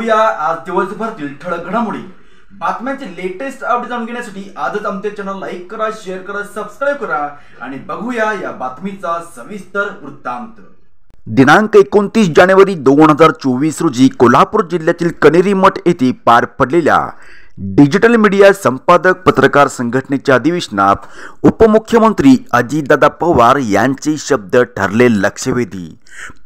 बघूया आज दिवसभरातील ठळक घडामोडी। बातम्यांचे लेटेस्ट अपडेट जाणून घेण्यासाठी आजच आमचे चॅनल लाईक करा, शेअर करा, सबस्क्राइब करा आणि बघूया या बातमीचा सविस्तर वृत्तांत। दिनांक 29 जानेवारी 2024 रोजी कोल्हापूर जिल्ह्यातील कनेरी मठ येथे पार पडलेल्या डिजिटल मीडिया संपादक पत्रकार संघटनेच्या अधिवेशनात उपमुख्यमंत्री अजितदादा पवार यांचे शब्द ठरले लक्षवेधी।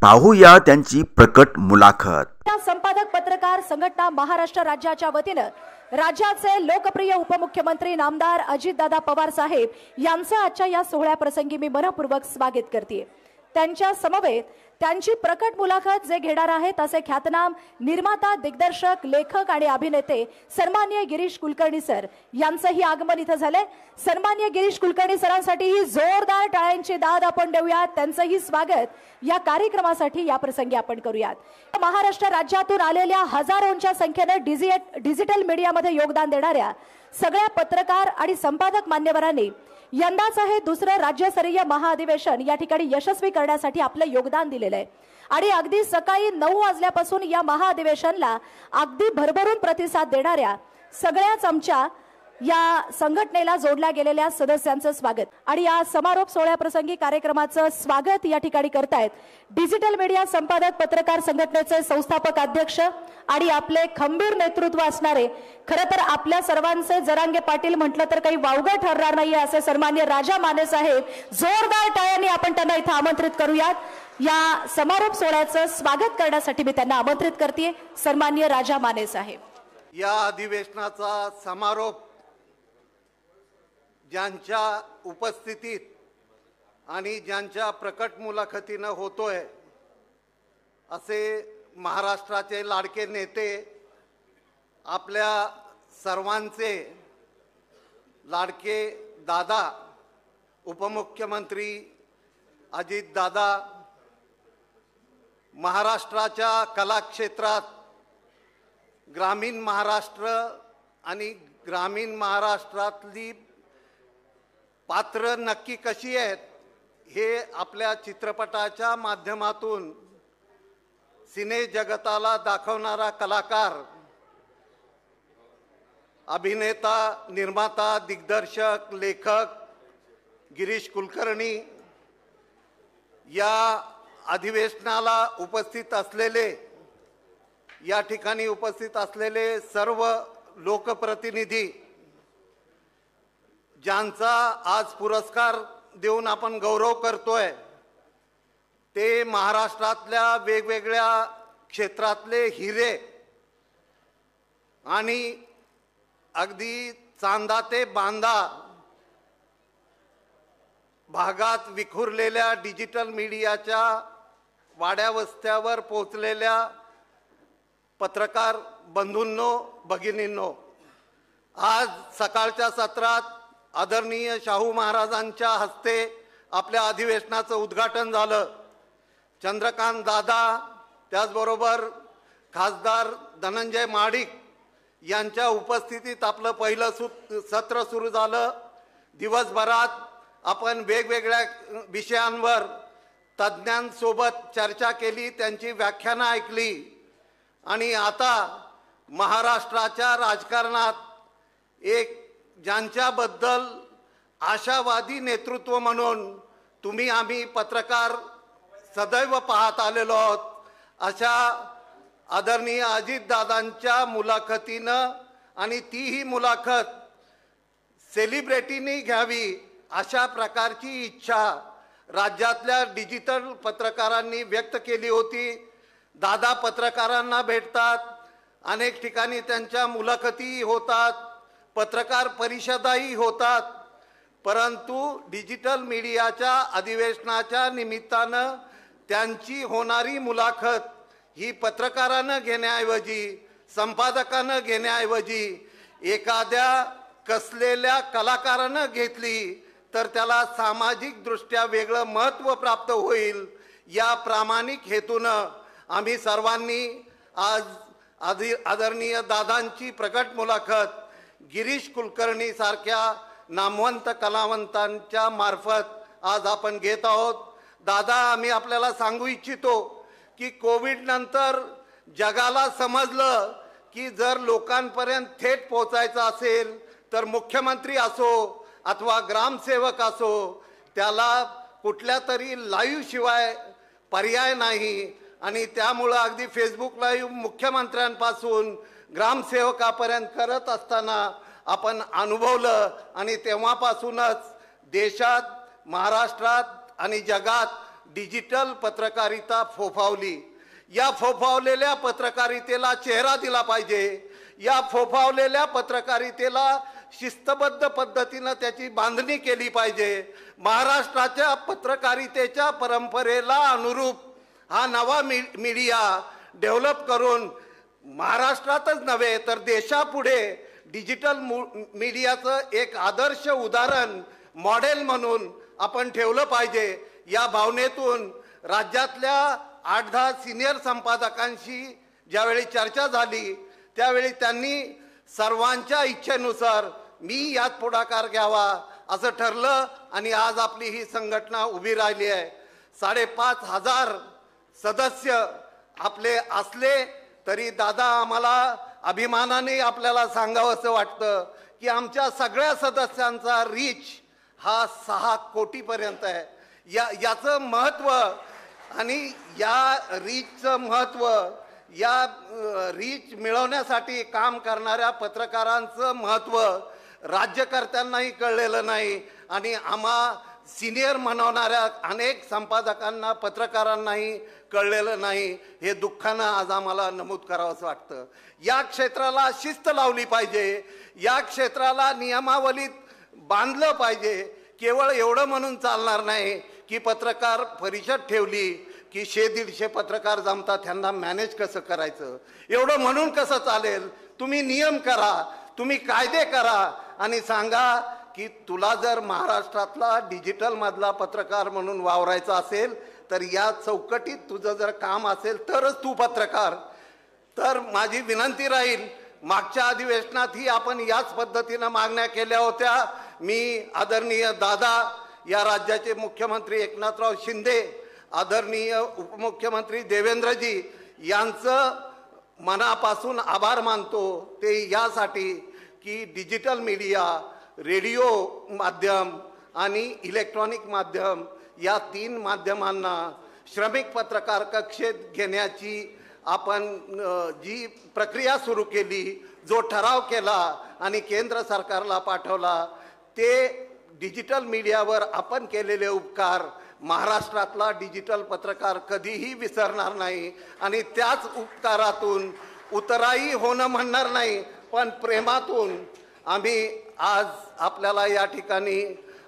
पाहूया त्यांची प्रकट मुलाखत। संपादक पत्रकार संघटना महाराष्ट्र राज्याच्या वतीने राज्याचे लोकप्रिय उपमुख्यमंत्री नामदार अजितदादा पवार साहेब यांचे आजच्या या सोहळ्याप्रसंगी मी मनपूर्वक स्वागत करते। त्यांच्या समवेत त्यांची प्रकट मुलाखत जे घेणार आहेत असे ख्यातनाम निर्माता, दिग्दर्शक, लेखक आणि अभिनेते सन्माननीय गिरीश कुलकर्णी सर यांचंही आगमन इथे झाले। सन्माननीय गिरीश कुलकर्णी सरांसाठी ही जोरदार टाळ्यांची दाद आपण देऊयात। त्यांचंही स्वागत या कार्यक्रमासाठी या प्रसंगी आपण करूयात। महाराष्ट्र राज्यातून आलेल्या हजारोंच्या संख्येने डिजिटल मीडियामध्ये योगदान देणाऱ्या सगळ्या पत्रकार आणि संपादक मान्यवरांनी यंदाचं हे दुसरं राज्यस्तरीय महाअधिवेशन या ठिकाणी यशस्वी करण्यासाठी आपलं योगदान दिलेलं आहे आणि अगदी सकाळी 9 वाजल्यापासून या महाअधिवेशनाला अगदी भरभरून प्रतिसाद देणाऱ्या सगळ्याच आमच्या या संघटनेला जोडल्या गेलेल्या सदस्यांचं स्वागत आणि या समारोप सोहळ्याप्रसंगी कार्यक्रमाचं स्वागत या ठिकाणी करतायत डिजिटल मीडिया संपादक पत्रकार संघटनेचे संस्थापक अध्यक्ष आणि आपले खंबीर नेतृत्व असणारे, खरं तर आपल्या सर्वांचे जरांगे पाटील म्हटलं तर काही वावगं ठरणार नाहीये असे सन्माननीय राजा माने साहेब, जोरदार टाळ्यांनी आपण त्यांना इथे आमंत्रित करूयात। या समारोप सोहळ्याचं स्वागत करण्यासाठी मी त्यांना आमंत्रित करते। सन्माननीय राजा माने साहेब। या अधिवेशनाचा समारोप ज्यांच्या उपस्थितीत आणि ज्यांच्या प्रकट मुलाखतीने होतोय असे महाराष्ट्राचे लाडके नेते, आपल्या सर्वांचे लाडके दादा उपमुख्यमंत्री अजित दादा, महाराष्ट्राच्या कला क्षेत्रात ग्रामीण महाराष्ट्र आणि ग्रामीण महाराष्ट्रातली पात्र नक्की कशी आहेत हे आपल्या चित्रपटाच्या माध्यमातून सिने जगताला दाखवणारा कलाकार, अभिनेता, निर्माता, दिग्दर्शक, लेखक गिरीश कुलकर्णी या अधिवेशनाला उपस्थित असलेले, या ठिकाणी उपस्थित असलेले सर्व लोकप्रतिनिधी ज्यांचा आज पुरस्कार देऊन आपण गौरव करतोय, ते महाराष्ट्रातल्या वेगवेगळ्या क्षेत्रातले हिरे आणि अगदी चांदा ते बांदा भागात विखुरलेल्या डिजिटल मीडियाच्या वाड्या वस्त्यावर पोहोचलेल्या पत्रकार बंधूंनो, भगिनींनो, आज सकाळच्या सत्रात आदरणीय शाहू महाराजांच्या हस्ते आपल्या अधिवेशनाचं उद्घाटन झालं। चंद्रकांत दादा, त्याचबरोबर खासदार धनंजय महाडिक यांच्या उपस्थितीत आपलं पहिलं सत्र सुरू झालं। दिवसभरात आपण वेगवेगळ्या विषयांवर तज्ज्ञांसोबत चर्चा केली, त्यांची व्याख्यानं ऐकली आणि आता महाराष्ट्राच्या राजकारणात एक ज्यांच्याबद्दल आशावादी नेतृत्व म्हणून तुम्ही आम्ही पत्रकार सदैव पाहत आलेलो आहोत, अशा आदरणीय अजितदादांच्या मुलाखतीनं आणि तीही मुलाखत सेलिब्रिटींनी घ्यावी अशा प्रकारची इच्छा राज्यातल्या डिजिटल पत्रकारांनी व्यक्त केली होती। दादा पत्रकारांना भेटतात, अनेक ठिकाणी त्यांच्या मुलाखती होतात, पत्रकार परिषदाही होतात, परंतु डिजिटल मीडियाच्या अधिवेशनाच्या निमित्तानं त्यांची होणारी मुलाखत ही पत्रकारानं घेण्याऐवजी, संपादकानं घेण्याऐवजी एखाद्या कसलेल्या कलाकारानं घेतली तर त्याला सामाजिक दृष्ट्या वेगळं महत्त्व प्राप्त होईल। या प्रामाणिक हेतूनं आम्ही सर्वांनी आज आदरणीय दादांची प्रकट मुलाखत गिरीश कुलकर्णी सारख्या नामवंत कलावंतांच्या मार्फत आज आपण घेत आहोत। दादा, आम्ही आपल्याला सांगू इच्छितो की कोविड नंतर जगाला समजलं की जर लोकांपर्यंत थेट पोहोचायचं असेल तर मुख्यमंत्री असो अथवा ग्रामसेवक असो त्याला कुठल्या तरी लाईव्ह शिवाय पर्याय नाही. आणि त्यामुळं अगदी फेसबुक लाईव्ह मुख्यमंत्र्यांपासून ग्रामसेवकापर्यंत करत असताना आपण अनुभवलं. आणि तेव्हापासूनच देशात, महाराष्ट्रात आणि जगात डिजिटल पत्रकारिता फोफावली. या फोफावलेल्या पत्रकारितेला चेहरा दिला पाहिजे. या फोफावलेल्या पत्रकारितेला शिस्तबद्ध पद्धतीनं त्याची बांधणी केली पाहिजे. महाराष्ट्राच्या पत्रकारितेच्या परंपरेला अनुरूप हा नवा मीडिया डेव्हलप करून महाराष्ट्रातच नव्हे तर देशापुढे डिजिटल मीडियाचं एक आदर्श उदाहरण मॉडेल म्हणून आपण ठेवलं पाहिजे. या भावनेतून राज्यातल्या 8-10 सिनियर संपादकांशी ज्यावेळी चर्चा झाली त्यावेळी त्यांनी सर्वांच्या इच्छेनुसार मी यात पुढाकार घ्यावा असं ठरलं. आणि आज आपली ही संघटना उभी राहिली आहे. 5,500 सदस्य आपले असले तरी दादा आम्हाला अभिमानाने आपल्याला सांगावं असं वाटतं की आमच्या सगळ्या सदस्यांचा रीच हा 6 कोटीपर्यंत आहे. याचं महत्त्व आणि या रीचचं महत्त्व, या रीच मिळवण्यासाठी काम करणाऱ्या पत्रकारांचं महत्त्व राज्यकर्त्यांनाही कळलेलं नाही आणि आम्हा सिनियर म्हणवणाऱ्या अनेक संपादकांना, पत्रकारांनाही कळलेलं नाही. हे दुःखानं आज आम्हाला नमूद करावंसं वाटतं. या क्षेत्राला शिस्त लावली पाहिजे. या क्षेत्राला नियमावलीत बांधलं पाहिजे. केवळ एवढं म्हणून चालणार नाही की पत्रकार परिषद ठेवली की 100-150 पत्रकार जमतात, त्यांना मॅनेज कसं करायचं एवढं म्हणून कसं चालेल. तुम्ही नियम करा, तुम्ही कायदे करा आणि सांगा की तुला जर महाराष्ट्रातला डिजिटल मधला पत्रकार म्हणून वावरायचा असेल तर या चौकटीत तुझं जर काम असेल तरच तू पत्रकार. तर माझी विनंती राहील, मागच्या अधिवेशनातही आपण याच पद्धतीनं मागण्या केल्या होत्या. मी आदरणीय दादा, या राज्याचे मुख्यमंत्री एकनाथराव शिंदे, आदरणीय उपमुख्यमंत्री देवेंद्रजी यांचं मनापासून आभार मानतो. ते यासाठी की डिजिटल मीडिया, रेडिओ माध्यम आणि इलेक्ट्रॉनिक माध्यम या 3 माध्यमांना श्रमिक पत्रकार कक्षेत घेण्याची आपण जी प्रक्रिया सुरू केली, जो ठराव केला आणि केंद्र सरकारला पाठवला, ते डिजिटल मीडियावर आपण केलेले उपकार महाराष्ट्रातला डिजिटल पत्रकार कधीही विसरणार नाही. आणि त्याच उपकारातून उतराई होणं म्हणणार नाही, पण प्रेमातून आम्ही आज आपल्याला या ठिकाणी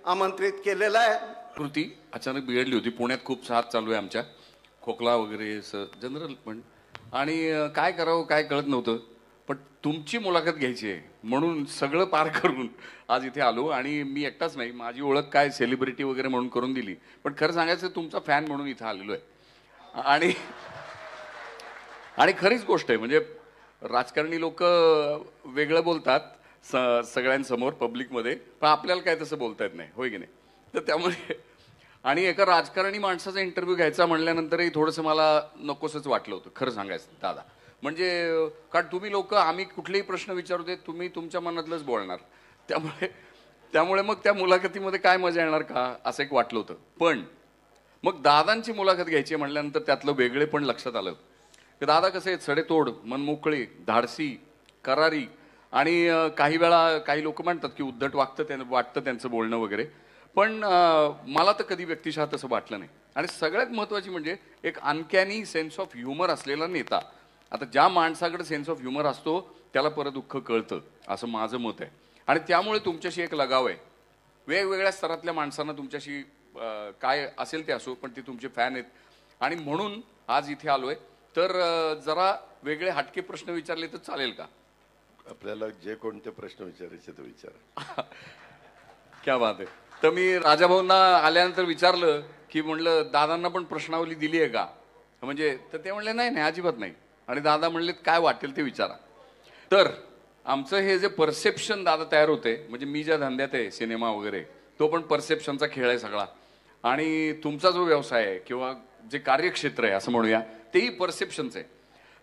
आमंत्रित केलेलं आहे. कृती अचानक बिघडली होती. पुण्यात खूप साथ चालू आहे आमच्या, खोकला वगैरे असं जनरल पण, आणि काय करावं काय कळत नव्हतं. पण तुमची मुलाखत घ्यायची आहे म्हणून सगळं पार करून आज इथे आलो. आणि मी एकटाच नाही, माझी ओळख काय सेलिब्रिटी वगैरे म्हणून करून दिली, पण खरं सांगायचं तुमचा फॅन म्हणून इथं आलेलो आहे. आणि खरीच गोष्ट आहे, म्हणजे राजकारणी लोक वेगळं बोलतात सगळ्यांसमोर पब्लिकमध्ये, पण आपल्याला काय तसं बोलता येत नाही, होय की नाही. तर त्यामुळे आणि एका राजकारणी माणसाचा इंटरव्ह्यू घ्यायचा म्हणल्यानंतरही थोडंसं मला नकोसंच वाटलं होतं खरं सांगायचं दादा. म्हणजे कारण तुम्ही लोक, आम्ही कुठलेही प्रश्न विचारू दे, तुम्ही तुमच्या मनातलंच बोलणार. त्यामुळे मग त्या मुलाखतीमध्ये काय मजा येणार का असं एक वाटलं होतं. पण मग दादांची मुलाखत घ्यायची म्हणल्यानंतर त्यातलं वेगळे पण लक्षात आलं की दादा कसे आहेत, सडेतोड, मनमोकळे, धाडसी, करारी. आणि काही वेळा काही लोक म्हणतात की उद्धट वाटतं त्यांचं बोलणं वगैरे, पण मला तर कधी व्यक्तिशः तसं वाटलं नाही. आणि सगळ्यात महत्त्वाची म्हणजे एक अनकॅनी सेन्स ऑफ ह्युमर असलेला नेता. आता ज्या माणसाकडे सेन्स ऑफ ह्युमर असतो त्याला परत दुःख कळतं, असं माझं मत आहे. आणि त्यामुळे तुमच्याशी एक लगाव आहे. वेगवेगळ्या स्तरातल्या माणसांना तुमच्याशी काय असेल ते असो, पण ते तुमचे फॅन आहेत. आणि म्हणून आज इथे आलोय. तर जरा वेगळे हटके प्रश्न विचारले तर चालेल का? आपल्याला जे कोणते प्रश्न विचारायचे ते विचारा. क्या बात आहे. तर मी राजाभाऊंना आल्यानंतर विचारलं की म्हणलं दादांना पण प्रश्नावली दिली आहे का, म्हणजे तर ते म्हणले नाही नाही अजिबात नाही. आणि दादा म्हणले काय वाटेल ते विचारा. तर आमचं हे जे परसेप्शन दादा तयार होते, म्हणजे मी ज्या धंद्यात आहे सिनेमा वगैरे, तो पण परसेप्शनचा खेळ आहे सगळा. आणि तुमचा जो व्यवसाय आहे किंवा जे कार्यक्षेत्र आहे असं म्हणूया, तेही परसेप्शनचं आहे.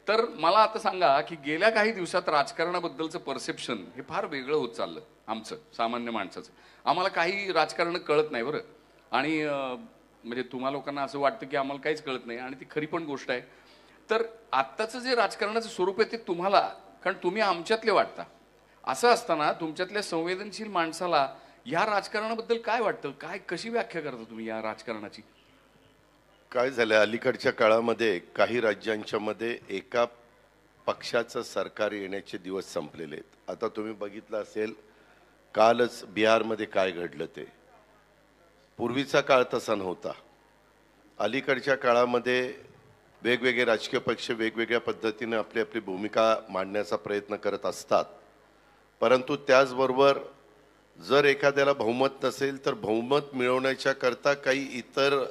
तर मला आता सांगा की गेल्या काही दिवसात राजकारणाबद्दलचं परसेप्शन हे फार वेगळं होत चाललं आमचं सामान्य माणसाचं. आम्हाला काही राजकारण कळत नाही बरं, आणि म्हणजे तुम्हा लोकांना असं वाटतं की आम्हाला काहीच कळत नाही, आणि ती खरी पण गोष्ट आहे. तर आत्ताचं जे राजकारणाचं स्वरूप आहे ते तुम्हाला, कारण तुम्ही आमच्यातले वाटता, असं असताना तुमच्यातल्या संवेदनशील माणसाला या राजकारणाबद्दल काय वाटतं, काय कशी व्याख्या करता तुम्ही या राजकारणाची? काय झालं, अलीकडच्या काळामध्ये काही राज्यांच्या मध्ये एका पक्षाचं सरकार येण्याचे दिवस संपलेले आहेत. आता तुम्ही बघितलं असेल कालच बिहारमध्ये काय घडलं ते. पूर्वीचा काळ तसा नव्हता. अलीकडच्या काळामध्ये वेगवेगळे राजकीय पक्ष वेगवेगळ्या पद्धतीने आपली आपली भूमिका मांडण्याचा प्रयत्न करत असतात, परंतु त्याचबरोबर जर एखाद्याला बहुमत नसेल तर बहुमत मिळवण्याच्या करता काही इतर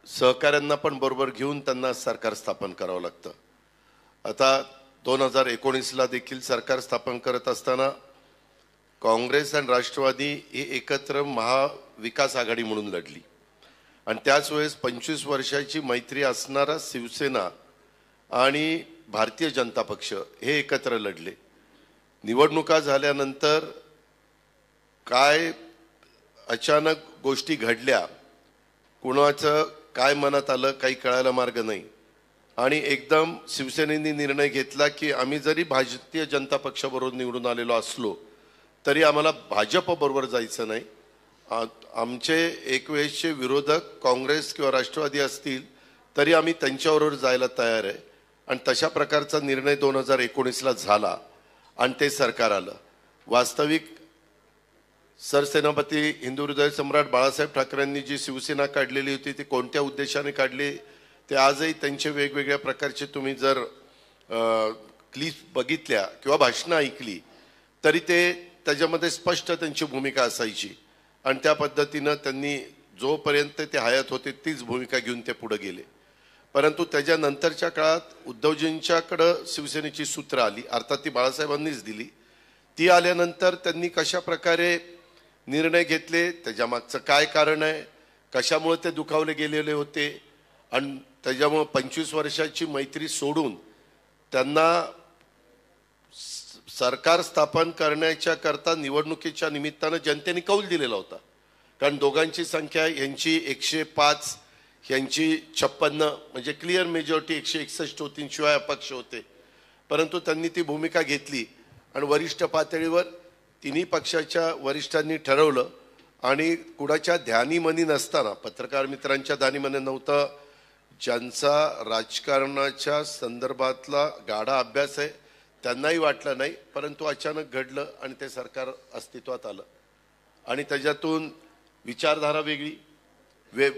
सहकाऱ्यांना पण बरोबर घेऊन त्यांना सरकार स्थापन करावं लागतं. आता 2019ला देखील सरकार स्थापन करत असताना काँग्रेस आणि राष्ट्रवादी ही एकत्र महाविकास आघाडी म्हणून लढली, आणि त्याच वेळेस 25 वर्षाची मैत्री असणारा शिवसेना आणि भारतीय जनता पक्ष हे एकत्र लढले. निवडणुका झाल्यानंतर काय अचानक गोष्टी घडल्या, कुणाचं काय मनात आलं काही कळायला मार्ग नाही, आणि एकदम शिवसेनेने निर्णय घेतला की आम्ही जरी भारतीय जनता पक्षाबरोबर निवडून आलेलो असलो तरी आम्हाला भाजप बरोबर जायचं नाही. आमचे एक वेळेसचे विरोधक काँग्रेस किंवा राष्ट्रवादी असतील तरी आम्ही त्यांच्याबरोबर जायला तयार आहे, आणि तशा प्रकारचा निर्णय 2019ला झाला आणि ते सरकार आलं. वास्तविक सरसेनापती हिंदू हृदय सम्राट बाळासाहेब ठाकरेंनी जी शिवसेना काढलेली होती ती कोणत्या उद्देशाने काढली ते आजही त्यांचे वेगवेगळ्या प्रकारचे तुम्ही जर क्लिप बघितल्या किंवा भाषणं ऐकली तरी ते त्याच्यामध्ये स्पष्ट त्यांची भूमिका असायची, आणि त्या पद्धतीनं त्यांनी जोपर्यंत ते हयात होते तीच भूमिका घेऊन ते पुढे गेले. परंतु त्याच्यानंतरच्या काळात उद्धवजींच्याकडं शिवसेनेची सूत्र आली, अर्थात ती बाळासाहेबांनीच दिली. ती आल्यानंतर त्यांनी कशा प्रकारे निर्णय घेतले, त्याच्यामागचं काय कारण आहे, कशामुळे ते दुखावले गेलेले होते, आणि त्याच्यामुळे 25 वर्षाची मैत्री सोडून त्यांना सरकार स्थापन करण्याच्या करता निवडणुकीच्या निमित्तानं जनतेने कौल दिलेला होता. कारण दोघांची संख्या यांची 105 यांची 56 म्हणजे क्लिअर मेजॉरिटी 161 होती, शिवाय अपक्ष होते. परंतु त्यांनी ती भूमिका घेतली आणि वरिष्ठ पातळीवर तिन्ही पक्षाच्या वरिष्ठांनी ठरवलं, आणि कुणाच्या ध्यानीमनी नसताना, पत्रकार मित्रांच्या ध्यानीमनी नव्हतं, ज्यांचा राजकारणाच्या संदर्भातला गाढा अभ्यास आहे त्यांनाही वाटलं नाही, परंतु अचानक घडलं आणि ते सरकार अस्तित्वात आलं. आणि त्याच्यातून विचारधारा वेगळी,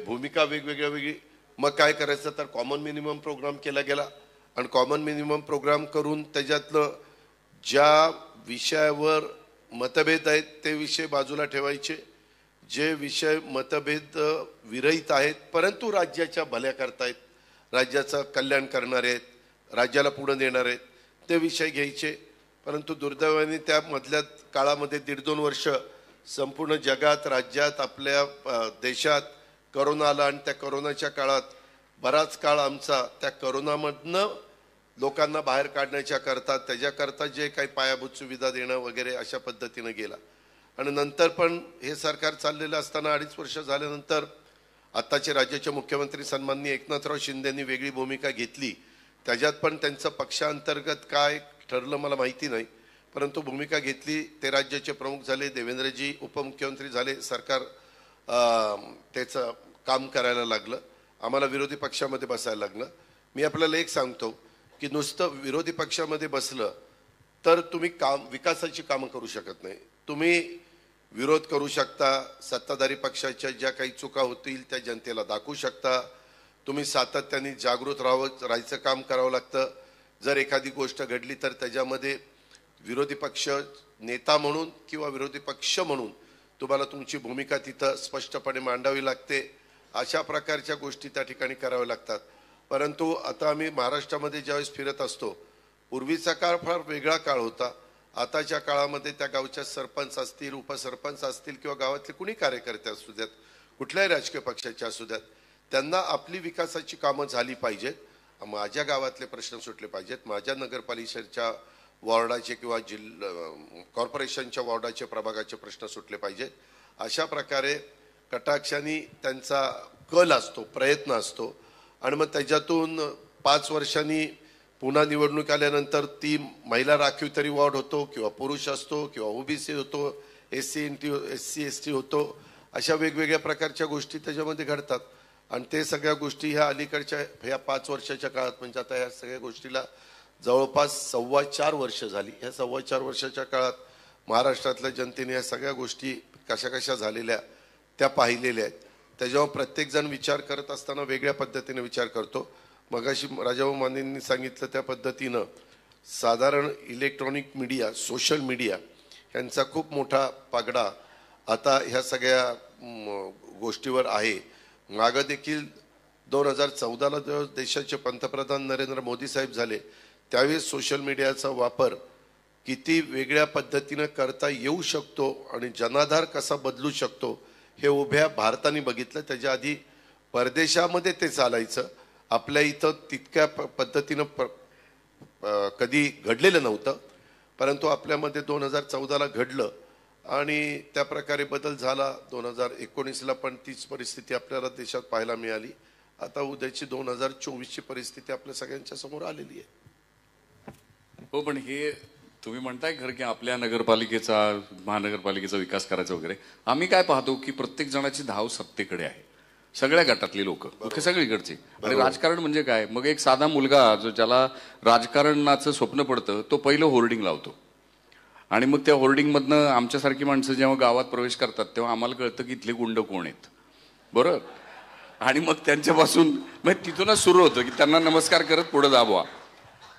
भूमिका वेगवेगळ्या वेगळी. मग काय करायचं तर कॉमन मिनिमम प्रोग्राम केला गेला, आणि कॉमन मिनिमम प्रोग्राम करून त्याच्यातलं ज्या विषयावर मतभेद आहेत ते विषय बाजूला ठेवायचे, जे विषय मतभेद विरहित आहेत परंतु राज्याच्या भल्या करतायत, राज्याचं कल्याण करणारे आहेत, राज्याला पुढे नेणारे आहेत, ते विषय घ्यायचे. परंतु दुर्दैवाने त्या मधल्या काळामध्ये 1.5-2 वर्ष संपूर्ण जगात, राज्यात, आपल्या देशात करोना आला, आणि त्या करोनाच्या काळात बराच काळ आमचा त्या करोनामधनं लोकांना बाहेर काढण्याच्या करता, त्याच्याकरता जे काही पायाभूत सुविधा देणं वगैरे अशा पद्धतीनं गेला. आणि नंतर पण हे सरकार चाललेलं असताना 2.5 वर्ष झाल्यानंतर आत्ताचे राज्याचे मुख्यमंत्री सन्माननीय एकनाथराव शिंदेंनी वेगळी भूमिका घेतली. त्याच्यात पण त्यांचं पक्षांतर्गत काय ठरलं मला माहिती नाही, परंतु भूमिका घेतली. ते राज्याचे प्रमुख झाले, देवेंद्रजी उपमुख्यमंत्री झाले, सरकार त्याचं काम करायला लागलं, आम्हाला विरोधी पक्षामध्ये बसायला लागलं. मी आपल्याला एक सांगतो की नुसतं विरोधी पक्षामध्ये बसलं तर तुम्ही विकासाची कामं करू शकत नाही. तुम्ही विरोध करू शकता, सत्ताधारी पक्षाच्या ज्या काही चुका होतील त्या जनतेला दाखवू शकता, तुम्ही सातत्याने जागृत राहायचं काम करावं लागतं. जर एखादी गोष्ट घडली तर त्याच्यामध्ये विरोधी पक्ष नेता म्हणून किंवा विरोधी पक्ष म्हणून तुम्हाला तुमची भूमिका तिथं स्पष्टपणे मांडावी लागते. अशा प्रकारच्या गोष्टी त्या ठिकाणी कराव्या लागतात. परंतु आता आम्ही महाराष्ट्रामध्ये ज्यावेळेस फिरत असतो, पूर्वीचा काळ फार वेगळा काळ होता. आताच्या काळामध्ये त्या गावच्या सरपंच असतील, उपसरपंच असतील किंवा गावातले कुणी कार्यकर्ते असू द्यात, कुठल्याही राजकीय पक्षाचे असू द्यात, त्यांना आपली विकासाची कामं झाली पाहिजेत माझ्या गावातले प्रश्न सुटले पाहिजेत, माझ्या नगरपालिकेच्या वॉर्डाचे किंवा कॉर्पोरेशनच्या वॉर्डाचे प्रभागाचे प्रश्न सुटले पाहिजेत. अशा प्रकारे कटाक्षाने त्यांचा कल असतो, प्रयत्न असतो आणि मग त्याच्यातून 5 वर्षांनी पुन्हा निवडणूक आल्यानंतर ती महिला राखीव तरी वॉर्ड होतो किंवा पुरुष असतो किंवा ओबीसी होतो, SC ST होतो, अशा वेगवेगळ्या प्रकारच्या गोष्टी त्याच्यामध्ये घडतात. आणि ते सगळ्या गोष्टी ह्या अलीकडच्या ह्या 5 वर्षाच्या काळात, म्हणजे आता ह्या सगळ्या गोष्टीला जवळपास 4.25 वर्ष झाली. ह्या 4.25 वर्षाच्या काळात महाराष्ट्रातल्या जनतेने या सगळ्या गोष्टी कशा कशा झालेल्या त्या पाहिलेल्या आहेत. त्याच्यावर प्रत्येकजण विचार करत असताना वेगळ्या पद्धतीने विचार करतो. मगाशी राजाभाऊ मानेंनी सांगितलं त्या पद्धतीनं साधारण इलेक्ट्रॉनिक मीडिया, सोशल मीडिया यांचा खूप मोठा पगडा आता ह्या सगळ्या गोष्टीवर आहे. मागं देखील 2014ला जेव्हा देशाचे पंतप्रधान नरेंद्र मोदी साहेब झाले त्यावेळेस सोशल मीडियाचा वापर किती वेगळ्या पद्धतीनं करता येऊ शकतो आणि जनाधार कसा बदलू शकतो हे उभ्या भारताने बघितलं. त्याच्या आधी परदेशामध्ये ते चालायचं, आपल्या इथं तितक्या पद्धतीनं कधी घडलेलं नव्हतं, परंतु आपल्यामध्ये 2014ला घडलं आणि त्या प्रकारे बदल झाला. 2019ला पण तीच परिस्थिती आपल्याला देशात पाहायला मिळाली. आता उद्याची 2024ची परिस्थिती आपल्या सगळ्यांच्या समोर आलेली आहे. हो, पण हे तुम्ही म्हणताय खरं की आपल्या नगरपालिकेचा, महानगरपालिकेचा विकास करायचा वगैरे. आम्ही काय पाहतो की प्रत्येक जणाची धाव सत्तेकडे आहे, सगळ्या गटातली लोक, सगळीकडची. आणि राजकारण म्हणजे काय, मग एक साधा मुलगा जो ज्याला राजकारणाचं स्वप्न पडतं तो पहिलं होर्डिंग लावतो आणि मग त्या होर्डिंगमधनं आमच्यासारखी माणसं जेव्हा गावात प्रवेश करतात तेव्हा आम्हाला कळतं की इथले गुंड कोण आहेत, बरोबर. आणि मग त्यांच्यापासून मग तिथूनच सुरू होतं की त्यांना नमस्कार करत पुढे दाबवा.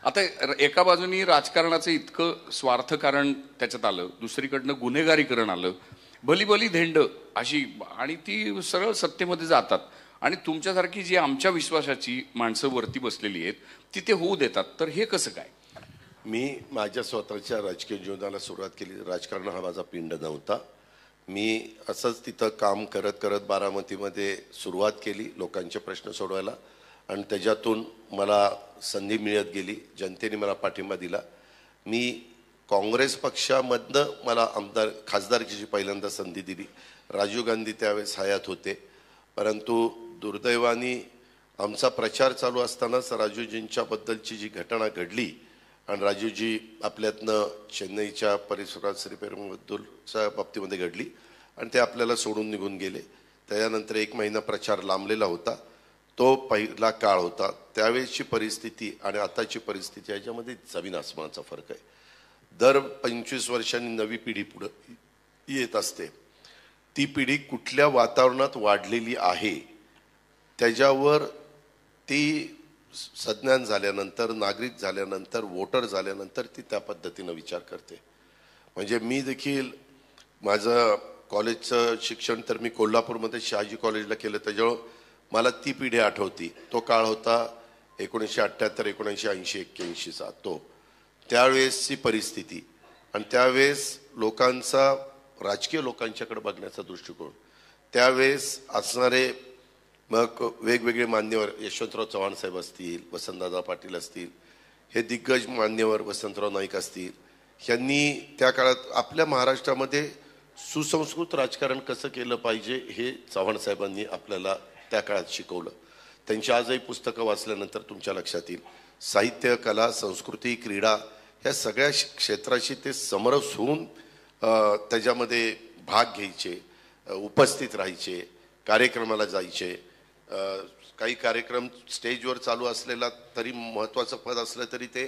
आता एका बाजूनी राजकारणाचं इतकं स्वार्थकारण त्याच्यात आलं, दुसरीकडनं गुन्हेगारीकरण आलं, भली धेंड अशी, आणि ती सरळ सत्तेमध्ये जातात आणि तुमच्यासारखी जी आमच्या विश्वासाची माणसं वरती बसलेली आहेत ती ते होऊ देतात. तर हे कसं काय? मी माझ्या स्वतःच्या राजकीय जीवनाला सुरुवात केली. राजकारण हा माझा पिंड नव्हता. मी असंच तिथं काम करत करत बारामतीमध्ये सुरुवात केली लोकांचे प्रश्न सोडवायला आणि त्याच्यातून मला संधी मिळत गेली. जनतेने मला पाठिंबा दिला. मी काँग्रेस पक्षामधनं मला खासदारकीची पहिल्यांदा संधी दिली. राजीव गांधी त्यावेळेस हयात होते, परंतु दुर्दैवाने आमचा प्रचार चालू असतानाच राजूजींच्याबद्दलची जी घटना घडली आणि राजूजी आपल्यातनं चेन्नईच्या परिसरात श्रीपेरुंबद्दूरच्या बाबतीमध्ये घडली आणि ते आपल्याला सोडून निघून गेले. त्याच्यानंतर 1 महिना प्रचार लांबलेला होता. तो पहिला काळ होता. त्यावेळेसची परिस्थिती आणि आताची परिस्थिती याच्यामध्ये जमीन आसमानाचा फरक आहे. दर 25 वर्षांनी नवी पिढी पुढे येत असते. ती पिढी कुठल्या वातावरणात वाढलेली आहे त्याच्यावर ती सज्ञान झाल्यानंतर, नागरिक झाल्यानंतर, वोटर झाल्यानंतर ती त्या पद्धतीनं विचार करते. म्हणजे मी देखील माझं कॉलेजचं शिक्षण तर मी कोल्हापूरमध्ये शहाजी कॉलेजला केलं, त्याच्यामुळं मला ती पिढी आठवती. तो काळ होता 1978, 1980, 81चा. त्यावेळेसची परिस्थिती आणि त्यावेळेस लोकांचा, राजकीय लोकांच्याकडे बघण्याचा दृष्टिकोन, त्यावेळेस असणारे मग वेगवेगळे मान्यवर, यशवंतराव चव्हाण साहेब असतील, वसंतदादा पाटील असतील, हे दिग्गज मान्यवर, वसंतराव नाईक असतील, यांनी त्या काळात आपल्या महाराष्ट्रामध्ये सुसंस्कृत राजकारण कसं केलं पाहिजे हे चव्हाण साहेबांनी आपल्याला त्या काळात शिकवलं. त्यांची आजही पुस्तकं वाचल्यानंतर तुमच्या लक्षात येईल. साहित्य, कला, संस्कृती, क्रीडा ह्या सगळ्या क्षेत्राशी ते समरस होऊन त्याच्यामध्ये भाग घ्यायचे, उपस्थित राहायचे, कार्यक्रमाला जायचे. काही कार्यक्रम स्टेजवर चालू असलेला तरी महत्त्वाचं पद असलं तरी ते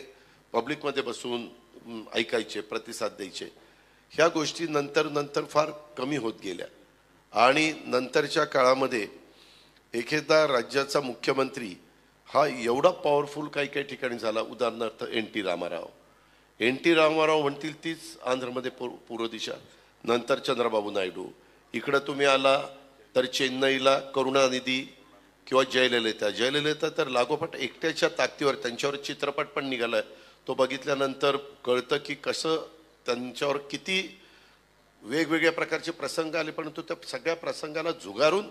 पब्लिकमध्ये बसून ऐकायचे, प्रतिसाद द्यायचे. ह्या गोष्टी नंतर फार कमी होत गेल्या आणि नंतरच्या काळामध्ये एखादा राज्याचा मुख्यमंत्री हा एवढा पॉवरफुल काही ठिकाणी झाला. उदाहरणार्थ NT रामाराव म्हणतील तीच आंध्रमध्ये पूर्व दिशा, नंतर चंद्रबाबू नायडू. इकडं तुम्ही आला तर चेन्नईला करुणानिधी किंवा जयललिता तर लागोपाठ एकट्याच्या ताकदीवर, त्यांच्यावर चित्रपट पण निघालाय. तो बघितल्यानंतर कळतं की कसं त्यांच्यावर किती वेगवेगळ्या प्रकारचे प्रसंग आले, परंतु त्या सगळ्या प्रसंगाला झुगारून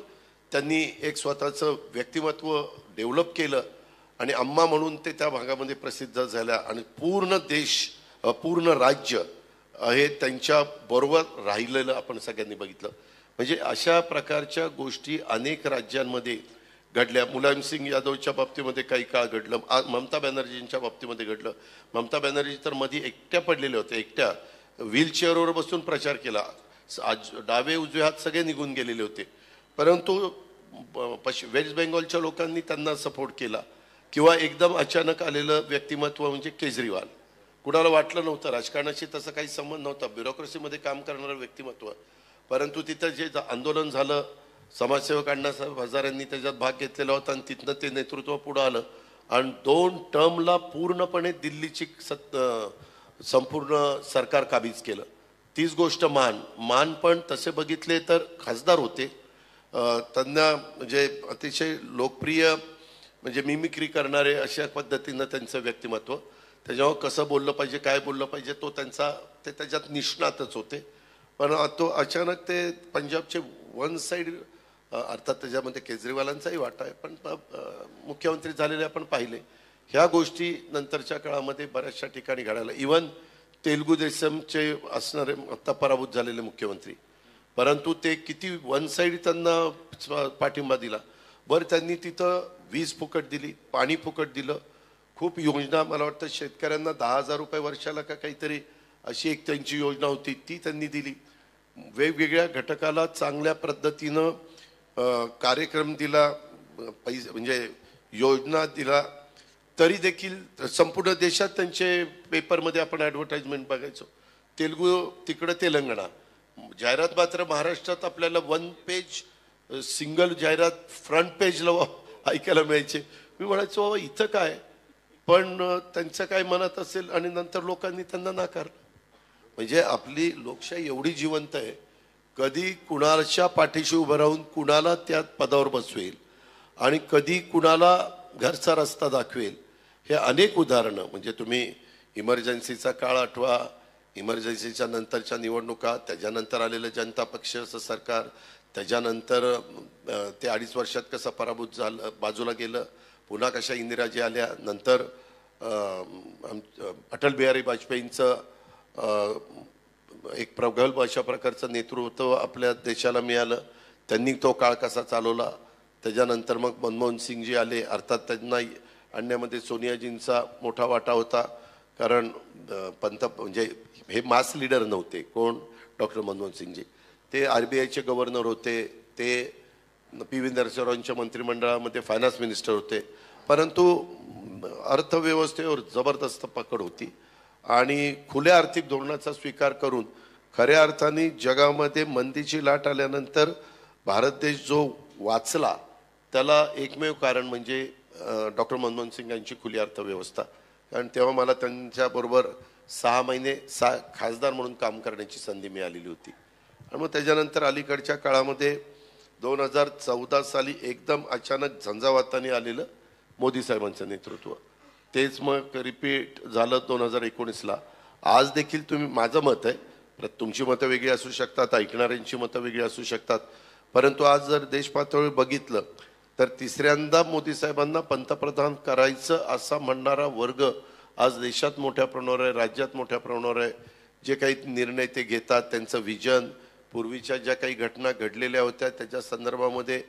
त्यांनी एक स्वतःचं व्यक्तिमत्व डेव्हलप केलं आणि अम्मा म्हणून ते त्या भागामध्ये प्रसिद्ध झाल्या आणि पूर्ण देश पूर्ण राज्य हे त्यांच्या बरोबर राहिलेलं आपण सगळ्यांनी बघितलं. म्हणजे अशा प्रकारच्या गोष्टी अनेक राज्यांमध्ये घडल्या. मुलायमसिंग यादवच्या बाबतीमध्ये काही काळ घडलं, ममता बॅनर्जींच्या बाबतीमध्ये घडलं. ममता बॅनर्जी तर मध्ये एकट्या पडलेल्या होत्या, एकट्या व्हीलचेअरवर बसून प्रचार केला. आज डावे उजवे हात सगळे निघून गेलेले होते, परंतु वेस्ट बेंगॉलच्या लोकांनी त्यांना सपोर्ट केला. किंवा एकदम अचानक आलेलं व्यक्तिमत्व म्हणजे केजरीवाल. कुणाला वाटलं नव्हतं, राजकारणाशी तसं काही संबंध नव्हता, ब्युरोक्रेसीमध्ये काम करणारं व्यक्तिमत्व, परंतु तिथं जे आंदोलन झालं, समाजसेवक अण्णासाहेब हजारेंनी त्याच्यात भाग घेतलेला होता आणि तिथनं ते नेतृत्व पुढं आलं आणि 2 टर्मला पूर्णपणे दिल्लीची संपूर्ण सरकार काबीज केलं. तीच गोष्ट मान पण तसे बघितले तर खासदार होते, त्यांना म्हणजे अतिशय लोकप्रिय म्हणजे मिमिक्री करणारे अशा पद्धतीनं त्यांचं व्यक्तिमत्व, त्याच्यावर कसं बोललं पाहिजे काय बोललं पाहिजे तो ते त्याच्यात निष्णातच होते. पण तो अचानक ते पंजाबचे वन साईड, अर्थात त्याच्यामध्ये केजरीवालांचाही वाटा आहे, पण मुख्यमंत्री झालेले आपण पाहिले. ह्या गोष्टी नंतरच्या काळामध्ये बऱ्याचशा ठिकाणी घडायला. इवन तेलुगू देशमचे असणारे आता पराभूत झालेले मुख्यमंत्री, परंतु ते किती वन साईड त्यांना पाठिंबा दिला. बरं, त्यांनी तिथं वीज फुकट दिली, पाणी फुकट दिलं, खूप योजना, मला वाटतं शेतकऱ्यांना 10,000 रुपये वर्षाला का काहीतरी अशी एक त्यांची योजना होती ती त्यांनी दिली. वेगवेगळ्या घटकाला चांगल्या पद्धतीनं कार्यक्रम दिला, पैसे म्हणजे योजना दिला. तरी देखील संपूर्ण देशात त्यांचे पेपरमध्ये आपण ॲडव्हर्टाइजमेंट बघायचो. तेलुगू तिकडं तेलंगणा, जाहिरात मात्र महाराष्ट्रात आपल्याला 1 पेज सिंगल जाहिरात फ्रंट पेजला ऐकायला मिळायचे. मी म्हणायचो इथं काय, पण त्यांचं काय मनात असेल आणि नंतर लोकांनी त्यांना नाकारलं. म्हणजे आपली लोकशाही एवढी जिवंत आहे, कधी कुणाच्या पाठीशी उभं राहून कुणाला त्या पदावर बसवेल आणि कधी कुणाला घरचा रस्ता दाखवेल, हे अनेक उदाहरणं. म्हणजे तुम्ही इमर्जन्सीचा काळ आठवा, इमर्जन्सीच्या नंतरच्या निवडणुका, त्याच्यानंतर आलेलं जनता पक्षाचं सरकार, त्याच्यानंतर ते 2.5 वर्षात कसं पराभूत झालं, बाजूला गेलं, पुन्हा कशा इंदिराजी आल्या, नंतर अटल बिहारी वाजपेयींचं एक प्रगल्भ अशा प्रकारचं नेतृत्व आपल्या देशाला मिळालं, त्यांनी तो काळ कसा चालवला. त्याच्यानंतर मग मनमोहन सिंगजी आले, अर्थात त्यांना आणण्यामध्ये सोनियाजींचा मोठा वाटा होता, कारण म्हणजे हे मास लीडर नव्हते. कोण? डॉक्टर मनमोहन सिंगजी. ते RBIचे गव्हर्नर होते, ते PV नरसिंहरावांच्या मंत्रिमंडळामध्ये फायनान्स मिनिस्टर होते, परंतु अर्थव्यवस्थेवर जबरदस्त पकड होती आणि खुल्या आर्थिक धोरणाचा स्वीकार करून खऱ्या अर्थाने जगामध्ये मंदीची लाट आल्यानंतर भारत देश जो वाचला त्याला एकमेव कारण म्हणजे डॉक्टर मनमोहन सिंग यांची खुली अर्थव्यवस्था. कारण तेव्हा मला त्यांच्याबरोबर 6 महिने खासदार म्हणून काम करण्याची संधी मिळालेली होती. आणि मग त्याच्यानंतर अलीकडच्या काळामध्ये 2014 साली एकदम अचानक झंझावाताने आलेलं मोदी साहेबांचं नेतृत्व, तेच मग रिपीट झालं 2019ला. आज देखील तुम्ही, माझं मत आहे, तुमची मतं वेगळी असू शकतात, ऐकणाऱ्यांची मतं वेगळी असू शकतात, परंतु आज जर देश पातळीवर बघितलं तर 3ऱ्यांदा मोदी साहेबांना पंतप्रधान करायचं असा म्हणणारा वर्ग आज देशात मोठ्या प्रमाणावर आहे, राज्यात मोठ्या प्रमाणावर आहे. जे काही निर्णय ते घेतात, त्यांचं विजन, पूर्वीच्या ज्या काही घटना घडलेल्या होत्या त्याच्या संदर्भामध्ये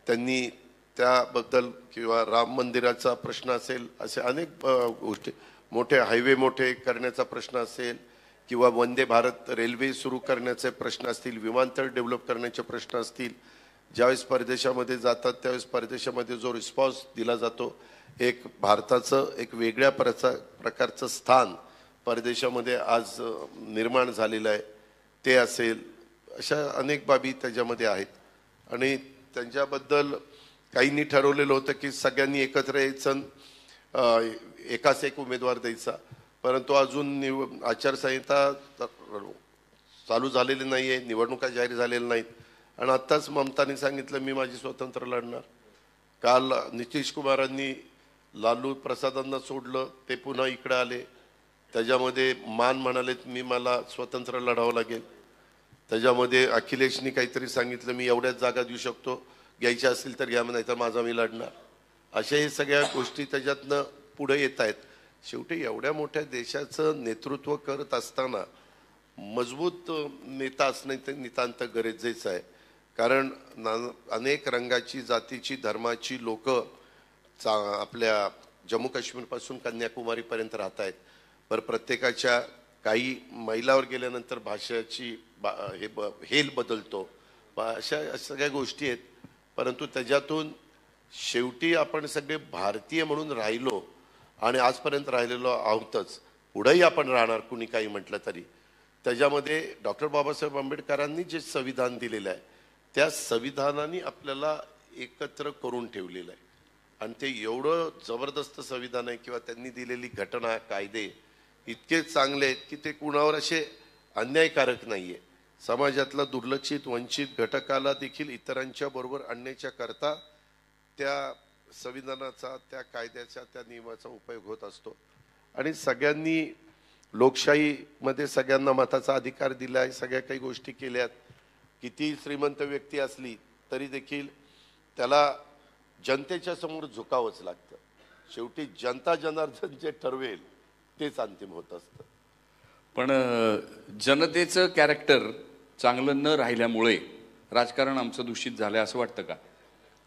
त्यांनी त्याबद्दल, किंवा राम मंदिराचा प्रश्न असेल, असे अनेक गोष्टी, मोठे हायवे मोठे करण्याचा प्रश्न असेल, किंवा वंदे भारत रेल्वे सुरू करण्याचे प्रश्न असतील, विमानतळ डेव्हलप करण्याचे प्रश्न असतील. ज्यावेळेस परदेशामध्ये जातात त्यावेळेस परदेशामध्ये जो रिस्पॉन्स दिला जातो, एक भारताचं एक वेगळ्या प्रकारचं स्थान परदेशामध्ये आज निर्माण झालेलं आहे, ते असेल. अशा अनेक बाबी त्याच्यामध्ये आहेत. आणि त्यांच्याबद्दल काहींनी ठरवलेलं होतं की सगळ्यांनी एकत्र यायचं, एकाच एक उमेदवार द्यायचा, परंतु अजून आचारसंहिता चालू झालेली नाही आहे, निवडणुका जाहीर झालेल्या नाहीत. आणि आत्ताच ममताने सांगितलं मी माझी स्वतंत्र लढणार. काल नितीश कुमारांनी लालू प्रसादांना सोडलं, ते पुन्हा इकडे आले, त्याच्यामध्ये मान म्हणालेत मी मला स्वतंत्र लढावं लागेल. त्याच्यामध्ये अखिलेशनी काहीतरी सांगितलं मी एवढ्याच जागा देऊ शकतो, घ्यायच्या असतील तर घ्या, नाही तर माझा मी लढणार. अशा हे सगळ्या गोष्टी त्याच्यातनं पुढे येत आहेत. शेवटी एवढ्या मोठ्या देशाचं नेतृत्व करत असताना मजबूत नेता असणं ते नितांत गरजेचं आहे. कारण अनेक रंगाची, जातीची, धर्माची लोक आपल्या जम्मू काश्मीरपासून कन्याकुमारीपर्यंत राहत आहेत. पण प्रत्येकाच्या काही मैलावर गेल्यानंतर भाषेची हेल बदलतो, अशा सगळ्या गोष्टी आहेत. परंतु त्याच्यातून शेवटी आपण सगळे भारतीय म्हणून राहिलो आणि आजपर्यंत राहिलेलो आहोतच, पुढेही आपण राहणार कुणी काही म्हटलं तरी. त्याच्यामध्ये डॉक्टर बाबासाहेब आंबेडकरांनी जे संविधान दिलेलं आहे त्या संविधानाने आपल्याला एकत्र करून ठेवलेलं आहे. आणि ते एवढं जबरदस्त संविधान आहे किंवा त्यांनी दिलेली घटना, कायदे इतके चांगले आहेत की ते कुणावर असे अन्यायकारक नाही आहे. समाजातला दुर्लक्षित, वंचित घटकाला देखील इतरांच्या बरोबर आणण्याच्या करता त्या संविधानाचा, त्या कायद्याचा, त्या नियमाचा उपयोग होत असतो. आणि सगळ्यांनी लोकशाहीमध्ये सगळ्यांना मताचा अधिकार दिला आहे, सगळ्या काही गोष्टी केल्यात. किती श्रीमंत व्यक्ती असली तरी देखील त्याला जनतेच्या समोर झुकावंच लागतं. शेवटी जनता जनार्दन जे ठरवेल तेच अंतिम होत असतं. पण जनतेचं कॅरेक्टर चांगलं न राहिल्यामुळे राजकारण आमचं दूषित झालंय असं वाटतं का?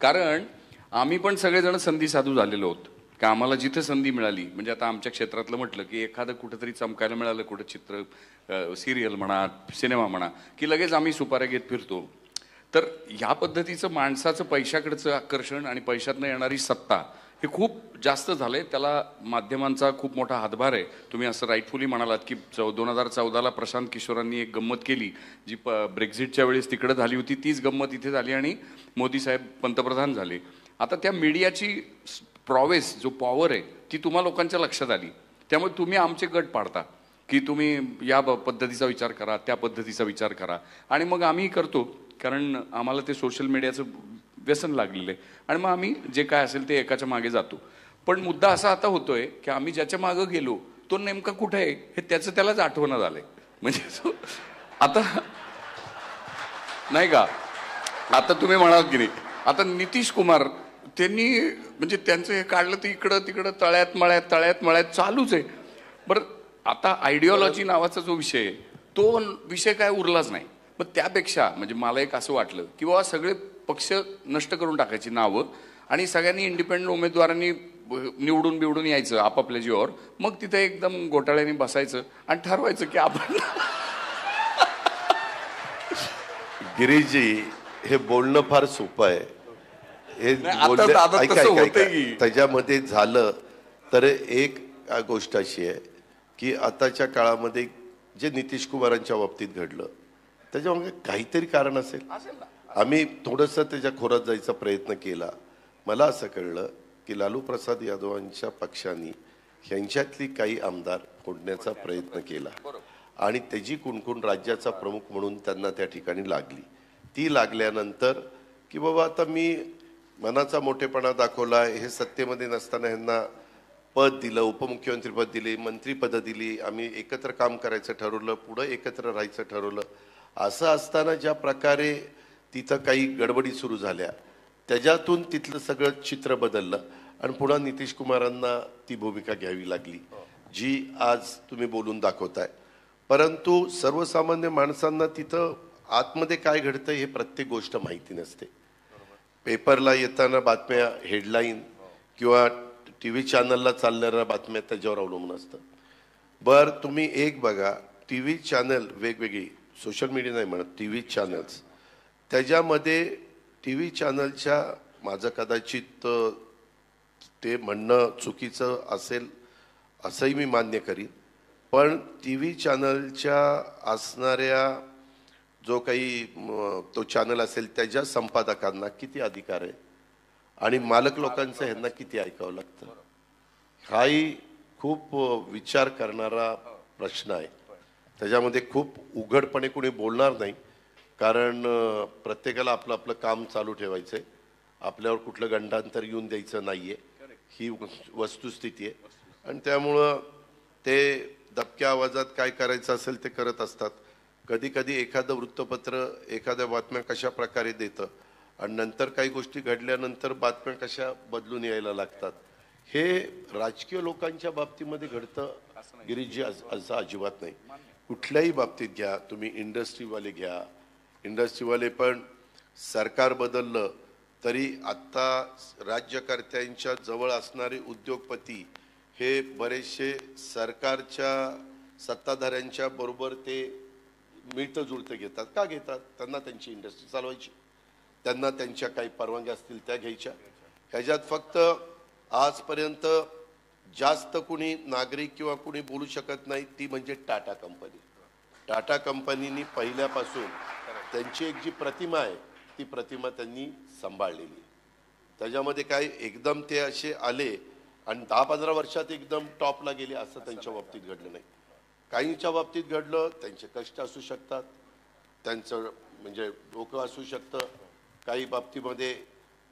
कारण आम्ही पण सगळेजण संधी साधू झालेलो आहोत का आम्हाला जिथे संधी मिळाली, म्हणजे आता आमच्या क्षेत्रातलं म्हटलं की एखादं कुठेतरी चमकायला मिळालं, कुठं चित्र, सिरियल म्हणा, सिनेमा म्हणा, की लगेच आम्ही सुपाऱ्या घेत फिरतो. तर ह्या पद्धतीचं माणसाचं पैशाकडचं आकर्षण आणि पैशातनं येणारी सत्ता हे खूप जास्त झालंय. त्याला माध्यमांचा खूप मोठा हातभार आहे. तुम्ही असं राईटफुली म्हणालात की 2014ला प्रशांत किशोरांनी एक गंमत केली जी ब्रेक्झिटच्या वेळेस तिकडे झाली होती, तीच गंमत इथे झाली आणि मोदी साहेब पंतप्रधान झाले. आता त्या मीडियाची प्रॉवेस, जो पॉवर आहे, ती तुम्हा लोकांच्या लक्षात आली. त्यामुळे तुम्ही आमचे गट पाडता की तुम्ही या पद्धतीचा विचार करा, त्या पद्धतीचा विचार करा. आणि मग आम्ही करतो, कारण आम्हाला ते सोशल मीडियाचं व्यसन लागलेलं आहे. आणि मग आम्ही जे काय असेल ते एकाच्या मागे जातो. पण मुद्दा असा आता होतोय की आम्ही ज्याच्या मागे गेलो तो नेमका कुठे आहे हे त्याचं त्यालाच आठवण झालंय. म्हणजे आता नाही का, आता तुम्ही म्हणाल की नाही, आता नितीश कुमार त्यांनी म्हणजे त्यांचं हे काढलं तर इकडं तिकडं तळ्यात मळ्यात चालूच आहे. बरं, आता आयडिओलॉजी नावाचा जो विषय आहे तो विषय काय उरलाच नाही. मग त्यापेक्षा म्हणजे मला एक असं वाटलं की बाबा सगळे पक्ष नष्ट करून टाकायची नावं आणि सगळ्यांनी इंडिपेंडंट उमेदवारांनी निवडून यायचं आपापल्या जीवावर. मग तिथे एकदम घोटाळ्याने बसायचं आणि ठरवायचं की आपण गिरीजी, हे बोलणं फार सोपं आहे. हे त्याच्यामध्ये झालं तर एक गोष्ट अशी आहे की आताच्या काळामध्ये जे नितीश कुमारांच्या बाबतीत घडलं त्याच्यामध्ये काहीतरी कारण असेल. आम्ही थोडंसं त्याच्या खोरात जायचा प्रयत्न केला. मला असं कळलं की लालू प्रसाद यादवांच्या पक्षाने ह्यांच्यातली काही आमदार फोडण्याचा प्रयत्न केला आणि त्याची कुणकुण राज्याचा प्रमुख म्हणून त्यांना त्या ठिकाणी लागली. ती लागल्यानंतर की बाबा आता मी मनाचा मोठेपणा दाखवला, हे सत्तेमध्ये नसताना ह्यांना पद दिलं, उपमुख्यमंत्रीपद दिले, मंत्रीपदं दिली, आम्ही एकत्र काम करायचं ठरवलं, पुढं एकत्र राहायचं ठरवलं. असं असताना ज्या प्रकारे तिथं काही गडबडी सुरू झाल्या त्याच्यातून तिथलं सगळं चित्र बदललं आणि पुन्हा नितीश कुमारांना ती भूमिका घ्यावी लागली जी आज तुम्ही बोलून दाखवताय. परंतु सर्वसामान्य माणसांना तिथं आतमध्ये काय घडतं हे प्रत्येक गोष्ट माहिती नसते. पेपरला येताना बातम्या, हेडलाईन किंवा TV चॅनलला चालणाऱ्या बातम्या त्याच्यावर अवलंबून असतं. बरं, तुम्ही एक बघा, TV चॅनल वेगवेगळी, सोशल मीडिया नाही म्हणत, TV चॅनल्स, त्याच्यामध्ये TV चॅनलच्या, माझं कदाचित ते म्हणणं चुकीचं असेल असंही मी मान्य करीन, पण TV चॅनलच्या असणाऱ्या जो काही तो चॅनल असेल त्याच्या संपादकांना किती अधिकार आहे आणि मालक लोकांचं ह्यांना किती ऐकावं लागतं, हाही खूप विचार करणारा प्रश्न आहे. त्याच्यामध्ये खूप उघडपणे कोणी बोलणार नाही, कारण प्रत्येकाला आपलं आपलं काम चालू ठेवायचं आहे, आपल्यावर कुठलं गंडांतर येऊन द्यायचं नाही आहे, ही वस्तुस्थिती आहे. आणि त्यामुळं ते दबक्या आवाजात काय करायचं असेल ते करत असतात. कधी कधी एखादं वृत्तपत्र एखाद्या बातम्या कशा प्रकारे देतं आणि नंतर काही गोष्टी घडल्यानंतर बातम्या कशा बदलून यायला लागतात. हे राजकीय लोकांच्या बाबतीमध्ये घडतं गिरीशजी, असं अजिबात नाही. कुठल्याही बाबतीत घ्या तुम्ही, इंडस्ट्रीवाले घ्या, इंडस्ट्रीवाले पण सरकार बदललं तरी आत्ता राज्यकर्त्यांच्या जवळ असणारे उद्योगपती हे बरेचसे सरकारच्या सत्ताधाऱ्यांच्या बरोबर ते मिळतं जुळतं घेतात. का घेतात? त्यांना त्यांची इंडस्ट्री चालवायची, त्यांना त्यांच्या काही परवानग्या असतील त्या घ्यायच्या. ह्याच्यात फक्त आजपर्यंत जास्त कुणी नागरिक किंवा कुणी बोलू शकत नाही ती म्हणजे टाटा कंपनी. टाटा कंपनीनी पहिल्यापासून त्यांची एक जी प्रतिमा आहे ती प्रतिमा त्यांनी सांभाळलेली. त्याच्यामध्ये काय एकदम ते असे आले आणि 10-15 वर्षात एकदम टॉपला गेले असं त्यांच्या बाबतीत घडलं नाही. काहींच्या बाबतीत घडलं, त्यांचे कष्ट असू शकतात, त्यांचं म्हणजे डोकं असू शकतं. काही बाबतीमध्ये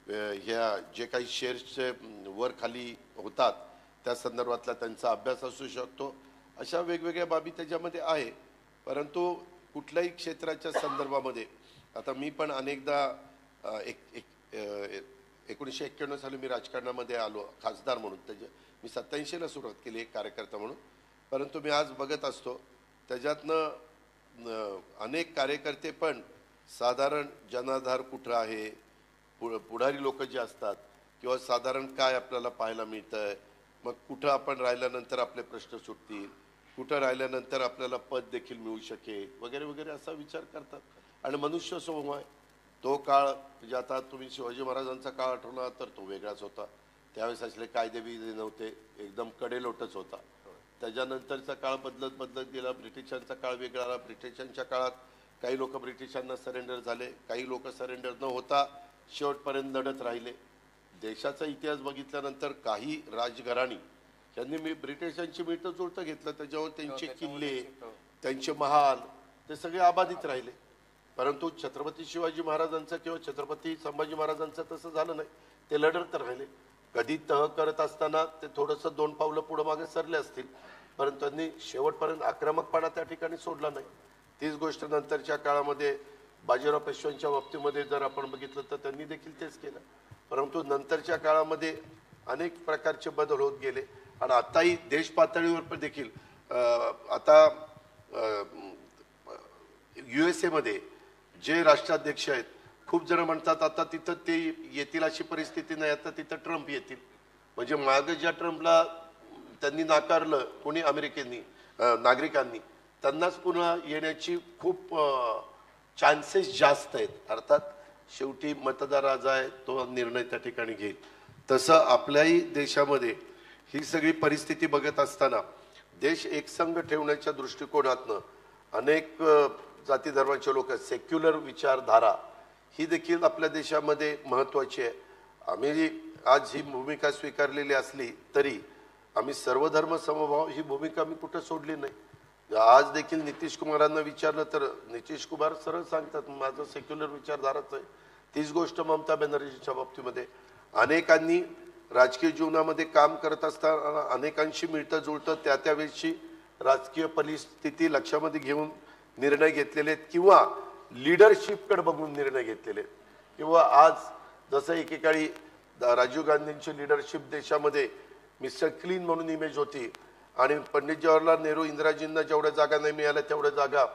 ह्या जे काही शेअर्सचे वर खाली होतात त्या संदर्भातला त्यांचा अभ्यास असू शकतो. अशा वेगवेगळ्या बाबी त्याच्यामध्ये आहे. परंतु कुठल्याही क्षेत्राच्या संदर्भामध्ये आता मी पण अनेकदा 1991 साली मी राजकारणामध्ये आलो खासदार म्हणून. मी 87ला सुरुवात केली एक कार्यकर्ता म्हणून. परंतु मी आज बघत असतो त्याच्यातनं अनेक कार्यकर्ते पण साधारण जनाधार कुठं आहे, पुढारी लोक जे असतात किंवा साधारण काय आपल्याला पाहायला मिळतंय, मग कुठं आपण राहिल्यानंतर आपले प्रश्न सुटतील, कुठं राहिल्यानंतर आपल्याला पद देखील मिळू शकेल वगैरे वगैरे असा विचार करतात. आणि मनुष्य स्वभाव आहे तो. काळ म्हणजे आता तुम्ही शिवाजी महाराजांचा काळ आठवला तर तो वेगळाच होता. त्यावेळेस असले कायदे बियदे नव्हते, एकदम कडेलोटच होता. त्याच्यानंतरचा काळ बदलत बदलत गेला. ब्रिटिशांचा काळ वेगळा आला. ब्रिटिशांच्या काळात काही लोक ब्रिटिशांना सरेंडर झाले, काही लोक सरेंडर न होता शेवटपर्यंत लढत राहिले. देशाचा इतिहास बघितल्यानंतर काही राजघराणी यांनी ब्रिटिशांची मिळतं जुळतं घेतलं, त्याच्यावर त्यांचे किल्ले, त्यांचे महाल ते सगळे अबाधित राहिले. परंतु छत्रपती शिवाजी महाराजांचं किंवा छत्रपती संभाजी महाराजांचं तसं झालं नाही. ते लढत राहिले. कधी तह करत असताना ते थोडंसं 2 पावलं पुढं मागे सरले असतील, परंतु त्यांनी शेवटपर्यंत आक्रमकपणा त्या ठिकाणी सोडला नाही. तीच गोष्ट नंतरच्या काळामध्ये बाजीराव पेशव्यांच्या बाबतीमध्ये जर आपण बघितलं तर त्यांनी देखील तेच केलं. परंतु नंतरच्या काळामध्ये अनेक प्रकारचे बदल होत गेले. आणि आताही देश पातळीवर देखील आता USA मध्ये जे राष्ट्राध्यक्ष आहेत, खूप जण म्हणतात आता तिथं ते येतील अशी परिस्थिती नाही, आता तिथं ट्रम्प येतील. म्हणजे मागे ज्या ट्रम्पला त्यांनी नाकारलं कोणी अमेरिकेनी नागरिकांनी, त्यांनाच पुन्हा येण्याची खूप चान्सेस जास्त आहेत. अर्थात शेवटी मतदार राजा आहे, तो निर्णय त्या ठिकाणी घेईल. तसं आपल्याही देशामध्ये ही सगळी परिस्थिती बघत असताना देश एकसंघ ठेवण्याच्या दृष्टिकोनातनं अनेक जाती धर्माचे लोक, सेक्युलर विचारधारा ही देखील आपल्या देशामध्ये महत्त्वाची आहे. आम्ही आज ही भूमिका स्वीकारलेली असली तरी आम्ही सर्वधर्म समभाव ही भूमिका मी कुठं सोडली नाही. आज देखील नितीश कुमारांना विचारलं तर नितीश कुमार सरळ सांगतात माझं सेक्युलर विचारधाराच आहे. तीच गोष्ट ममता बॅनर्जीच्या बाबतीमध्ये. अनेकांनी राजकीय जीवनामध्ये काम करत असताना अनेकांशी मिळतं जुळतं त्या वेळची राजकीय परिस्थिती लक्षामध्ये घेऊन निर्णय घेतलेले आहेत किंवा लिडरशिपकडे बघून निर्णय घेतलेले आहेत. किंवा आज जसं एकेकाळी राजीव गांधींची लिडरशिप देशामध्ये मिस्टर क्लीन म्हणून इमेज होती आणि पंडित जवाहरलाल नेहरू इंदिराजींना जेवढ्या जागा नाही मिळाल्या तेवढ्या जागा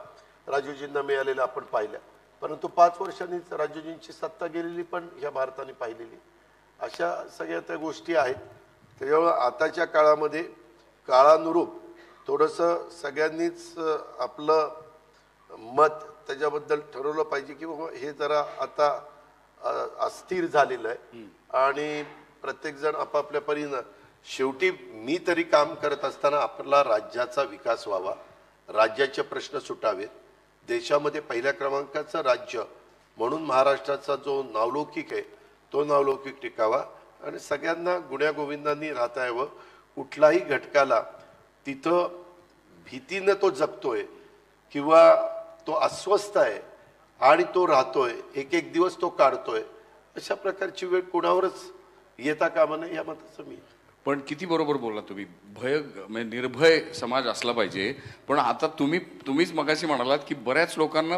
राजीवजींना मिळालेल्या आपण पाहिल्या. परंतु 5 वर्षांनीच राजीवजींची सत्ता गेलेली पण ह्या भारताने पाहिलेली. अशा सगळ्या त्या गोष्टी आहेत. त्याच्यामुळे आताच्या काळामध्ये काळानुरूप थोडंसं सगळ्यांनीच आपलं मत त्याच्याबद्दल ठरवलं पाहिजे की बाबा हे जरा आता अस्थिर झालेलं आहे आणि प्रत्येकजण आपापल्या परीनं. शेवटी मी तरी काम करत असताना आपला राज्याचा विकास व्हावा, राज्याचे प्रश्न सुटावेत, देशामध्ये पहिल्या क्रमांकाचं राज्य म्हणून महाराष्ट्राचा जो नावलौकिक आहे तो नावलौकिक टिकावा आणि सगळ्यांना गुण्यागोविंदांनी राहता यावं. कुठलाही घटकाला तिथं भीतीनं तो जगतोय किंवा तो अस्वस्थ आहे आणि तो राहतोय, एक दिवस तो काढतोय, अशा प्रकारची वेळ कोणावरच येता कामा नये या मताचं मी. पण किती बरोबर बोलला तुम्ही. म्हणजे निर्भय समाज असला पाहिजे. पण आता तुम्हीच मगाशी म्हणालात की बऱ्याच लोकांना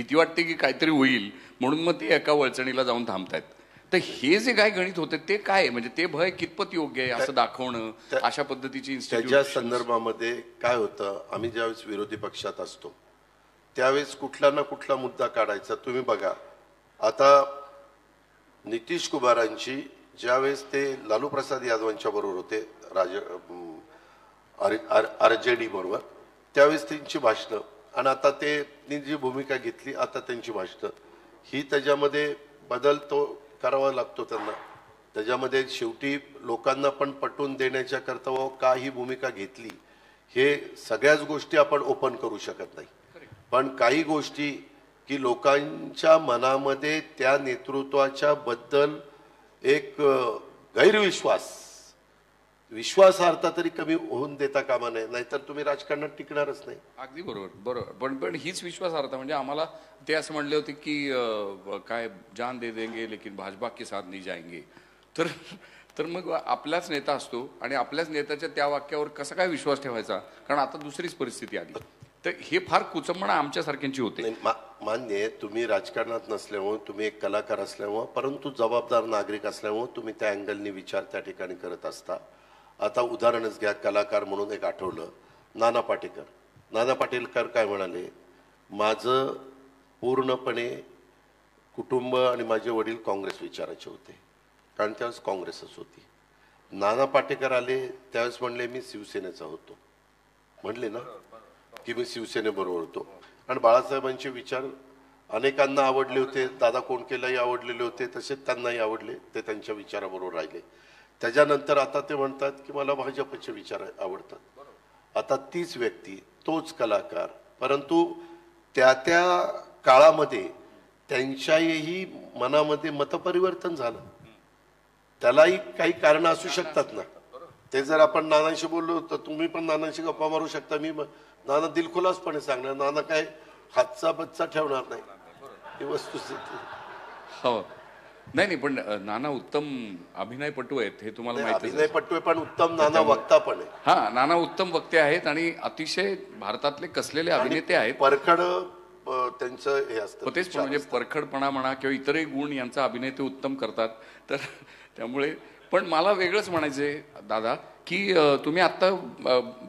भीती वाटते की काहीतरी होईल म्हणून मग ते एका वळचणीला जाऊन थांबतायत. तर हे जे काय गणित होते ते काय, म्हणजे ते भय कितपत योग्य आहे असं दाखवणं, अशा पद्धतीची त्याच्या संदर्भामध्ये काय होतं, आम्ही ज्यावेळेस विरोधी पक्षात असतो त्यावेळेस कुठला ना कुठला मुद्दा काढायचा. तुम्ही बघा, आता नितीश कुमारांची ज्यावेळेस ते लालू प्रसाद यादवांच्या बरोबर होते RJD बरोबर, त्यावेळेस त्यांची भाषणं आणि आता त्यांनी जी भूमिका घेतली आता त्यांची भाषणं ही त्याच्यामध्ये बदल तो करावा लागतो त्यांना. त्याच्यामध्ये शेवटी लोकांना पण पटवून देण्याच्या करता का ही भूमिका घेतली हे सगळ्याच गोष्टी आपण ओपन करू शकत नाही. पण काही गोष्टी की लोकांच्या मनामध्ये त्या नेतृत्वाच्या बद्दल एक विश्वासार्हता तरी कमी होऊन देता कामा नये, नाहीतर तुम्ही राजकारणात टिकणारच नाही. अगदी बरोबर. पण हीच विश्वासार्हता म्हणजे आम्हाला ते असं म्हणले होते की काय जान दे देंगे लेकिन भाजपा के साथ नहीं जाएंगे. तर मग आपलाच नेता असतो आणि आपल्याच नेत्याच्या त्या वाक्यावर कसा काय विश्वास ठेवायचा, कारण आता दुसरीच परिस्थिती आली. तर हे फार कुचंबणा आमच्यासारख्यांची होते. मान्य आहे, तुम्ही राजकारणात नसल्यामुळे, तुम्ही एक कलाकार असल्यामुळे, परंतु जबाबदार नागरिक असल्यामुळे तुम्ही त्या अँगलनी विचार त्या ठिकाणी करत असता. आता उदाहरणच घ्या, कलाकार म्हणून एक आठवलं, नाना पाटेकर काय म्हणाले, माझं पूर्णपणे कुटुंब आणि माझे वडील काँग्रेस विचाराचे होते, कारण त्यावेळेस काँग्रेसच होती. नाना पाटेकर आले त्यावेळेस म्हणले मी शिवसेनेचा होतो, म्हणले ना की मी शिवसेनेबरोबर होतो. आणि बाळासाहेबांचे विचार अनेकांना आवडले होते, दादा कोंडकेलाही आवडलेले होते, तसेच त्यांनाही आवडले, ते त्यांच्या विचाराबरोबर राहिले. त्याच्यानंतर आता ते म्हणतात की मला भाजपचे विचार आवडतात. आता तीच व्यक्ती, तोच कलाकार, परंतु त्या काळामध्ये त्यांच्याही मनामध्ये मतपरिवर्तन झालं. त्यालाही काही कारण असू शकतात ना. ते जर आपण नानांशी बोललो तर तुम्ही पण नानांशी गप्पा मारू शकता, मी नाना दिलखुलासपणे सांगणार, नाना काय हातचा बच्चा ठेवणार नाही, ही वस्तुस्थिती. हो, नाही पण नाना उत्तम अभिनयपटू आहेत हे तुम्हाला माहिती आहे. अभिनयपटू आहे पण उत्तम नाना वक्ता पण आहे. हा, नाना उत्तम वक्ते आहेत आणि अतिशय भारतातले कसलेले अभिनेते आहेत. परखड त्यांचं हे असतं, तेच म्हणजे परखडपणा म्हणा किंवा इतरही गुण यांचा अभिनय ते उत्तम करतात. तर त्यामुळे पण मला वेगळंच म्हणायचंय दादा की तुम्ही आता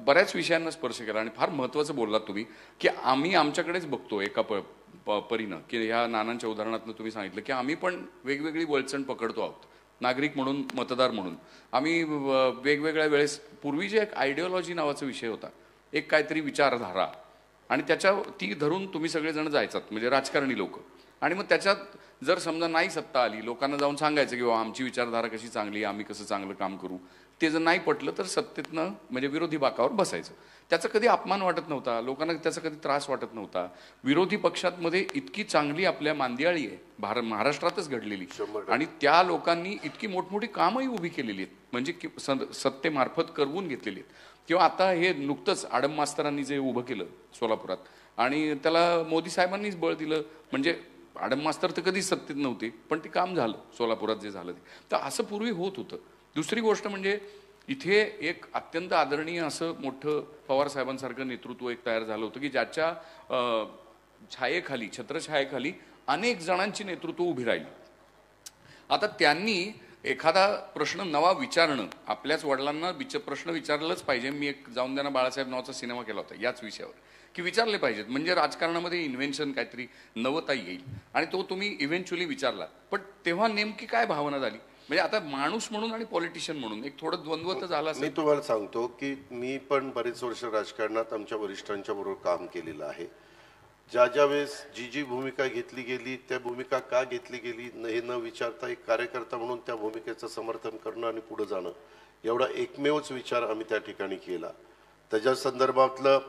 बऱ्याच विषयांना स्पर्श केला आणि फार महत्वाचं बोललात तुम्ही की आम्ही आमच्याकडेच बघतो एका परीनं की ह्या नानांच्या उदाहरणातून तुम्ही सांगितलं की आम्ही पण वेगवेगळी वळचण पकडतो आहोत, नागरिक म्हणून, मतदार म्हणून. आम्ही वेगवेगळ्या वेळेस, पूर्वी जे एक आयडिओलॉजी नावाचा विषय होता, एक काहीतरी विचारधारा, आणि त्याच्या ती धरून तुम्ही सगळेजण जायचात, म्हणजे राजकारणी लोक. आणि मग त्याच्यात जर समजा नाही सत्ता आली, लोकांना जाऊन सांगायचं की आमची विचारधारा कशी चांगली, आम्ही कसं चांगलं काम करू. ते जर नाही पटलं तर सत्तेतनं म्हणजे विरोधी बाकावर बसायचं. त्याचा कधी अपमान वाटत नव्हता, लोकांना त्याचा कधी त्रास वाटत नव्हता. विरोधी पक्षांमध्ये इतकी चांगली आपल्या मांदियाळी आहे महाराष्ट्रातच घडलेली, आणि त्या लोकांनी इतकी मोठमोठी कामही उभी केलेली आहेत, म्हणजे सत्तेमार्फत करवून घेतलेली आहेत. किंवा आता हे नुकतंच आडम मास्तरांनी जे उभं केलं सोलापुरात, आणि त्याला मोदी साहेबांनीच बळ दिलं. म्हणजे आडम मास्तर तर कधीच सत्तेत नव्हते, पण ते काम झालं सोलापुरात जे झालं ते. तर असं पूर्वी होत होतं. दुसरी गोष्ट म्हणजे इथे एक अत्यंत आदरणीय असं मोठं पवार साहेबांसारखं नेतृत्व एक तयार झालं होतं की ज्याच्या छायेखाली, छत्रछायेखाली अनेक जणांची नेतृत्व उभी राहिली. आता त्यांनी एखादा प्रश्न नवा विचारणं, आपल्याच वडिलांना प्रश्न विचारलंच पाहिजे. मी एक जाऊन द्या ना बाळासाहेब नावाचा सिनेमा केला होता याच विषयावर, की विचारले पाहिजेत, म्हणजे राजकारणामध्ये इन्व्हेन्शन काहीतरी नवता येईल. आणि तो तुम्ही इव्हेंच्युअली विचारला, पण तेव्हा नेमकी काय भावना झाली? म्हणजे आता माणूस म्हणून आणि पॉलिटिशियन म्हणून एक थोडं द्वंद्व झाला असेल. मी तुम्हाला सांगतो की मी पण बरेच वर्ष राजकारणात आमच्या वरिष्ठांच्या बरोबर काम केलेलं आहे. ज्या वेळेस जी भूमिका घेतली गेली, त्या भूमिका का घेतली गेली हे न विचारता एक कार्यकर्ता म्हणून त्या भूमिकेचं समर्थन करणं आणि पुढे जाणं, एवढा एकमेवच विचार आम्ही त्या ठिकाणी केला. त्याच्या संदर्भातलं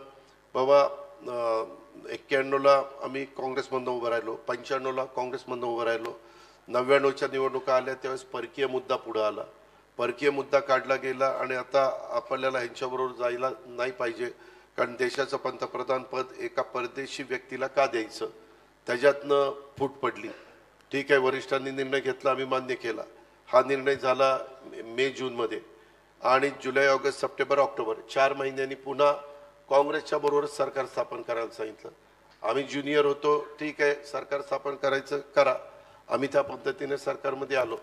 बाबा 91ला आम्ही काँग्रेसमधून उभं राहिलो, 95ला काँग्रेसमधून उभं राहिलो, 99च्या निवडणुका आल्या त्यावेळेस परकीय मुद्दा पुढे आला, परकीय मुद्दा काढला गेला. आणि आता आपल्याला ह्यांच्याबरोबर जायला नाही पाहिजे, कारण देशाचं पंतप्रधान पद एका परदेशी व्यक्तीला का द्यायचं, त्याच्यातनं फूट पडली. ठीक आहे, वरिष्ठांनी निर्णय घेतला, आम्ही मान्य केला. हा निर्णय झाला मे जूनमध्ये, आणि जुलै ऑगस्ट सप्टेंबर ऑक्टोबर 4 महिन्यांनी पुन्हा काँग्रेसच्या बरोबर सरकार स्थापन करायला सांगितलं. आम्ही ज्युनियर होतो, ठीक आहे, सरकार स्थापन करायचं करा, आम्ही त्या पद्धतीने सरकारमध्ये आलो.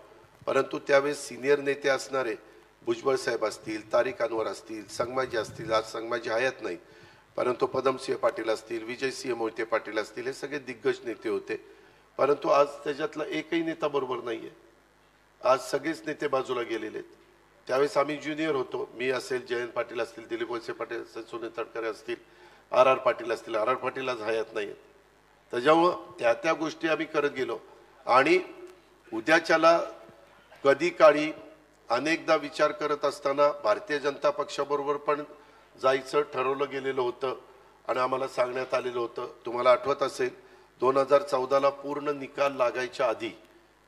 परंतु त्यावेळेस सिनियर नेते असणारे भुजबळ साहेब असतील, तारिक अनवर असतील, संगमाजी असतील, आज संगमाजी हयात नाही, परंतु पदमसिंह पाटील असतील, विजयसिंह मोहिते पाटील असतील, हे सगळे दिग्गज नेते होते. परंतु आज त्याच्यातला एकही नेता बरोबर नाहीये. आज सगळेच नेते बाजूला गेलेले आहेत. त्यावेळेस आम्ही ज्युनियर होतो, मी असेल, जयंत पाटील असतील, दिलीप वळसे पाटील असतील, सुनील तटकरे असतील, आर पाटील असतील. आर पाटील आज हयात नाहीत. त्याच्यामुळं त्या गोष्टी आम्ही करत गेलो आणि उद्याच्याला कधी काळी अनेकदा विचार करत असताना भारतीय जनता पक्षाबरोबर पण जायचं ठरवलं गेलेलं होतं आणि आम्हाला सांगण्यात आलेलं होतं. तुम्हाला आठवत असेल 2014ला पूर्ण निकाल लागायच्या आधी,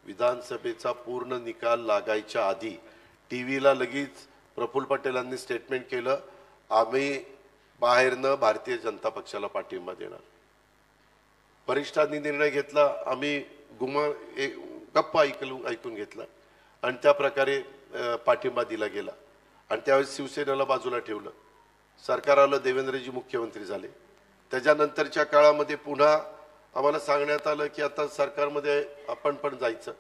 विधानसभेचा पूर्ण निकाल लागायच्या आधी टीव्हीला लगेच प्रफुल्ल पटेलांनी स्टेटमेंट केलं, आम्ही बाहेरनं भारतीय जनता पक्षाला पाठिंबा देणार. वरिष्ठांनी निर्णय घेतला, आम्ही गप्पा ऐकून घेतला आणि त्या प्रकारे पाठिंबा दिला गेला. आणि त्यावेळेस शिवसेनेला बाजूला ठेवलं, सरकार आलं, देवेंद्रजी मुख्यमंत्री झाले. त्याच्यानंतरच्या काळामध्ये पुन्हा आम्हाला सांगण्यात आलं की आता सरकारमध्ये आपण पण जायचं,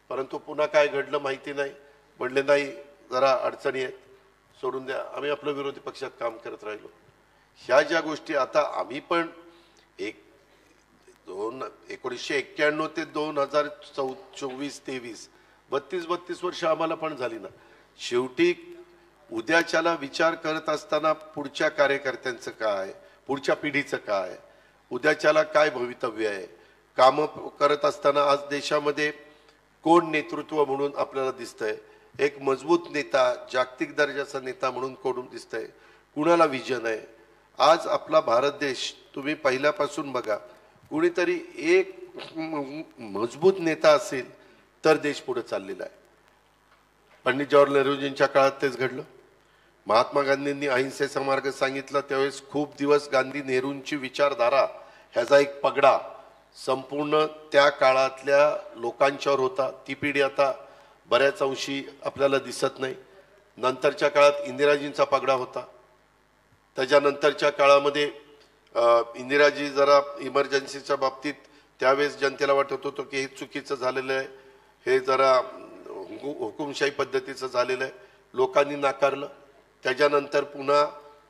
परंतु पुन्हा काय घडलं माहिती नाही. म्हणले नाही, जरा अडचणी आहेत, सोडून द्या, आम्ही आपलं विरोधी पक्षात काम करत राहिलो. ह्या ज्या गोष्टी आता आम्ही पण 1991 ते 2024-23 32 वर्ष आम्हाला पण झाली ना. शेवटी उद्याच्याला विचार करत असताना पुढच्या कार्यकर्त्यांचं काय, पुढच्या पिढीचं काय, उद्याच्याला काय भवितव्य आहे, कामं करत असताना आज देशामध्ये कोण नेतृत्व म्हणून आपल्याला दिसतंय, एक मजबूत नेता, जागतिक दर्जाचा नेता म्हणून कोण दिसतंय, कुणाला विजन आहे. आज आपला भारत देश तुम्ही पहिल्यापासून बघा, कुणीतरी एक मजबूत नेता असेल तर देश पुढे चाललेला आहे. पंडित जवाहरलाल नेहरूजींच्या काळात तेच घडलं. महात्मा गांधींनी अहिंसेचा मार्ग सांगितला, त्यावेळेस खूप दिवस गांधी नेहरूंची विचारधारा ह्याचा एक पगडा संपूर्ण त्या काळातल्या लोकांच्यावर होता. ती पिढी आता बऱ्याच अंशी आपल्याला दिसत नाही. नंतरच्या काळात इंदिराजींचा पगडा होता. त्याच्यानंतरच्या काळामध्ये इंदिराजी जरा इमर्जन्सीच्या बाबतीत त्यावेळेस जनतेला वाटत होतं की हे चुकीचं झालेलं आहे, हे जरा हुकुमशाही पद्धतीचं झालेलं आहे, लोकांनी नाकारलं. त्याच्यानंतर पुन्हा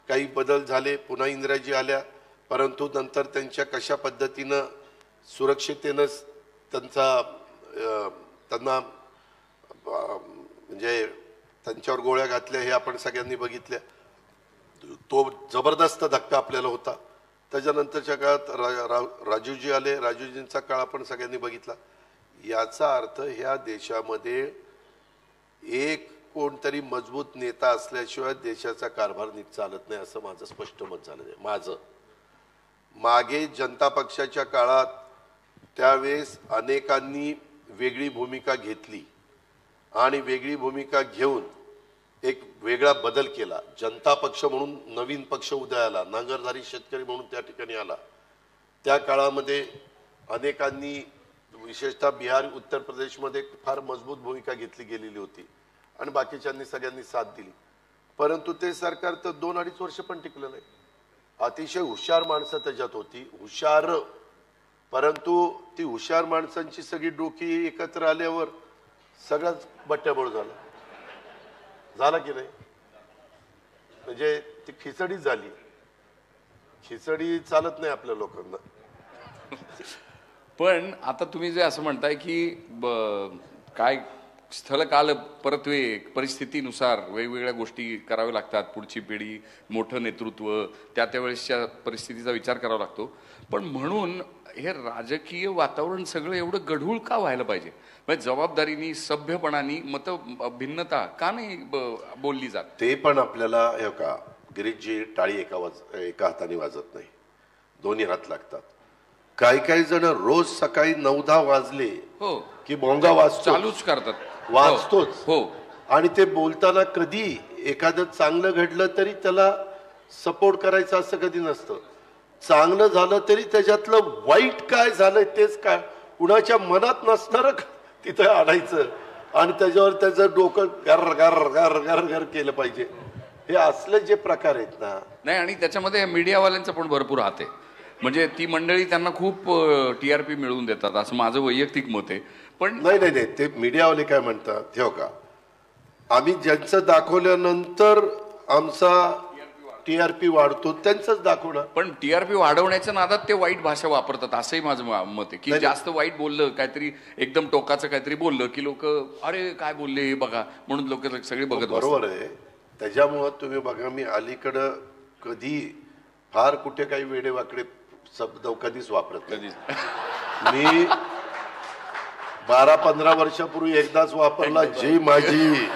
काही बदल झाले, पुन्हा इंदिराजी आल्या, परंतु नंतर त्यांच्या कशा पद्धतीनं सुरक्षितेनं त्यांना म्हणजे त्यांच्यावर गोळ्या घातल्या हे आपण सगळ्यांनी बघितल्या. तो जबरदस्त धक्का आपल्याला होता. त्याच्यानंतरच्या काळात राजीवजी आले, राजीवजींचा काळ आपण सगळ्यांनी बघितला. याचा अर्थ ह्या देशामध्ये एक कोणतरी मजबूत नेता असल्याशिवाय देशाचा कारभार नीट चालत नाही, असं माझं स्पष्ट मत झालं आहे. माझं मागे जनता पक्षाच्या काळात त्यावेळेस अनेकांनी वेगळी भूमिका घेतली आणि वेगळी भूमिका घेऊन एक वेगळा बदल केला. जनता पक्ष म्हणून नवीन पक्ष उदयाला, नांगरधारी शेतकरी म्हणून त्या ठिकाणी आला. त्या काळामध्ये अनेकांनी विशेषतः बिहार, उत्तर प्रदेशमध्ये फार मजबूत भूमिका घेतली गेलेली होती आणि बाकीच्यांनी सगळ्यांनी साथ दिली. परंतु ते सरकार तर 2-2.5 वर्ष पण टिकलं नाही. अतिशय हुशार माणसं त्याच्यात होती, हुशार, परंतु ती हुशार माणसांची सगळी डोकी एकत्र आल्यावर सगळंच बट्ट्याबोळ झालं. झाला की नाही? म्हणजे ती खिचडी झाली. खिचडी चालत नाही आपल्या लोकांना. पण आता तुम्ही जे असं म्हणताय की काय स्थळ काल परत्वे परिस्थितीनुसार वेगवेगळ्या गोष्टी कराव्या लागतात, पुढची पिढी, मोठं नेतृत्व, त्यावेळेसच्या परिस्थितीचा विचार करावा लागतो. पण म्हणून हे राजकीय वातावरण सगळं एवढं गढूळ का व्हायला पाहिजे? म्हणजे जबाबदारीनी, सभ्यपणाने मत भिन्नता का नाही बोलली जात? ते पण आपल्याला हे का गिरीशजी, टाळी एका हाताने वाजत नाही, दोन्ही हात लागतात. काही जण रोज सकाळी 9-10 वाजले हो की भोंगा वाजतो, चालूच करतात, वाजतोच. हो. आणि ते बोलताना कधी एखादं चांगलं घडलं तरी त्याला सपोर्ट करायचं असं कधी नसतं. चांगलं झालं तरी त्याच्यातलं वाईट काय झालंय तेच काय कुणाच्या मनात नसणार तिथं आणायचं आणि त्याच्यावर त्याचं डोकं गर गर गर गर गर केलं पाहिजे. हे असले जे प्रकार आहेत ना. नाही, आणि त्याच्यामध्ये मीडियावाल्यांचा पण भरपूर हात आहे. म्हणजे ती मंडळी त्यांना खूप TRP मिळवून देतात असं माझं वैयक्तिक मत आहे. पण नाही ते मीडियावाले काय म्हणतात ठेव का, आम्ही ज्यांचं दाखवल्यानंतर आमचा TRP वाढतो त्यांचंच दाखवणार. पण TRP वाढवण्याच्या नादात ते वाईट भाषा वापरतात असंही माझं मत आहे की जास्त वाईट बोललं, काहीतरी एकदम टोकाचं काहीतरी बोललं की लोक अरे काय बोलले हे बघा म्हणून लोक सगळे बघत. बरोबर आहे. त्याच्यामुळं तुम्ही बघा, मी अलीकडं कधी फार कुठे काही वेडेवाकडे शब्द कधीच वापरत नाही. मी 12-15 वर्षापूर्वी एकदाच वापरला, जी माझी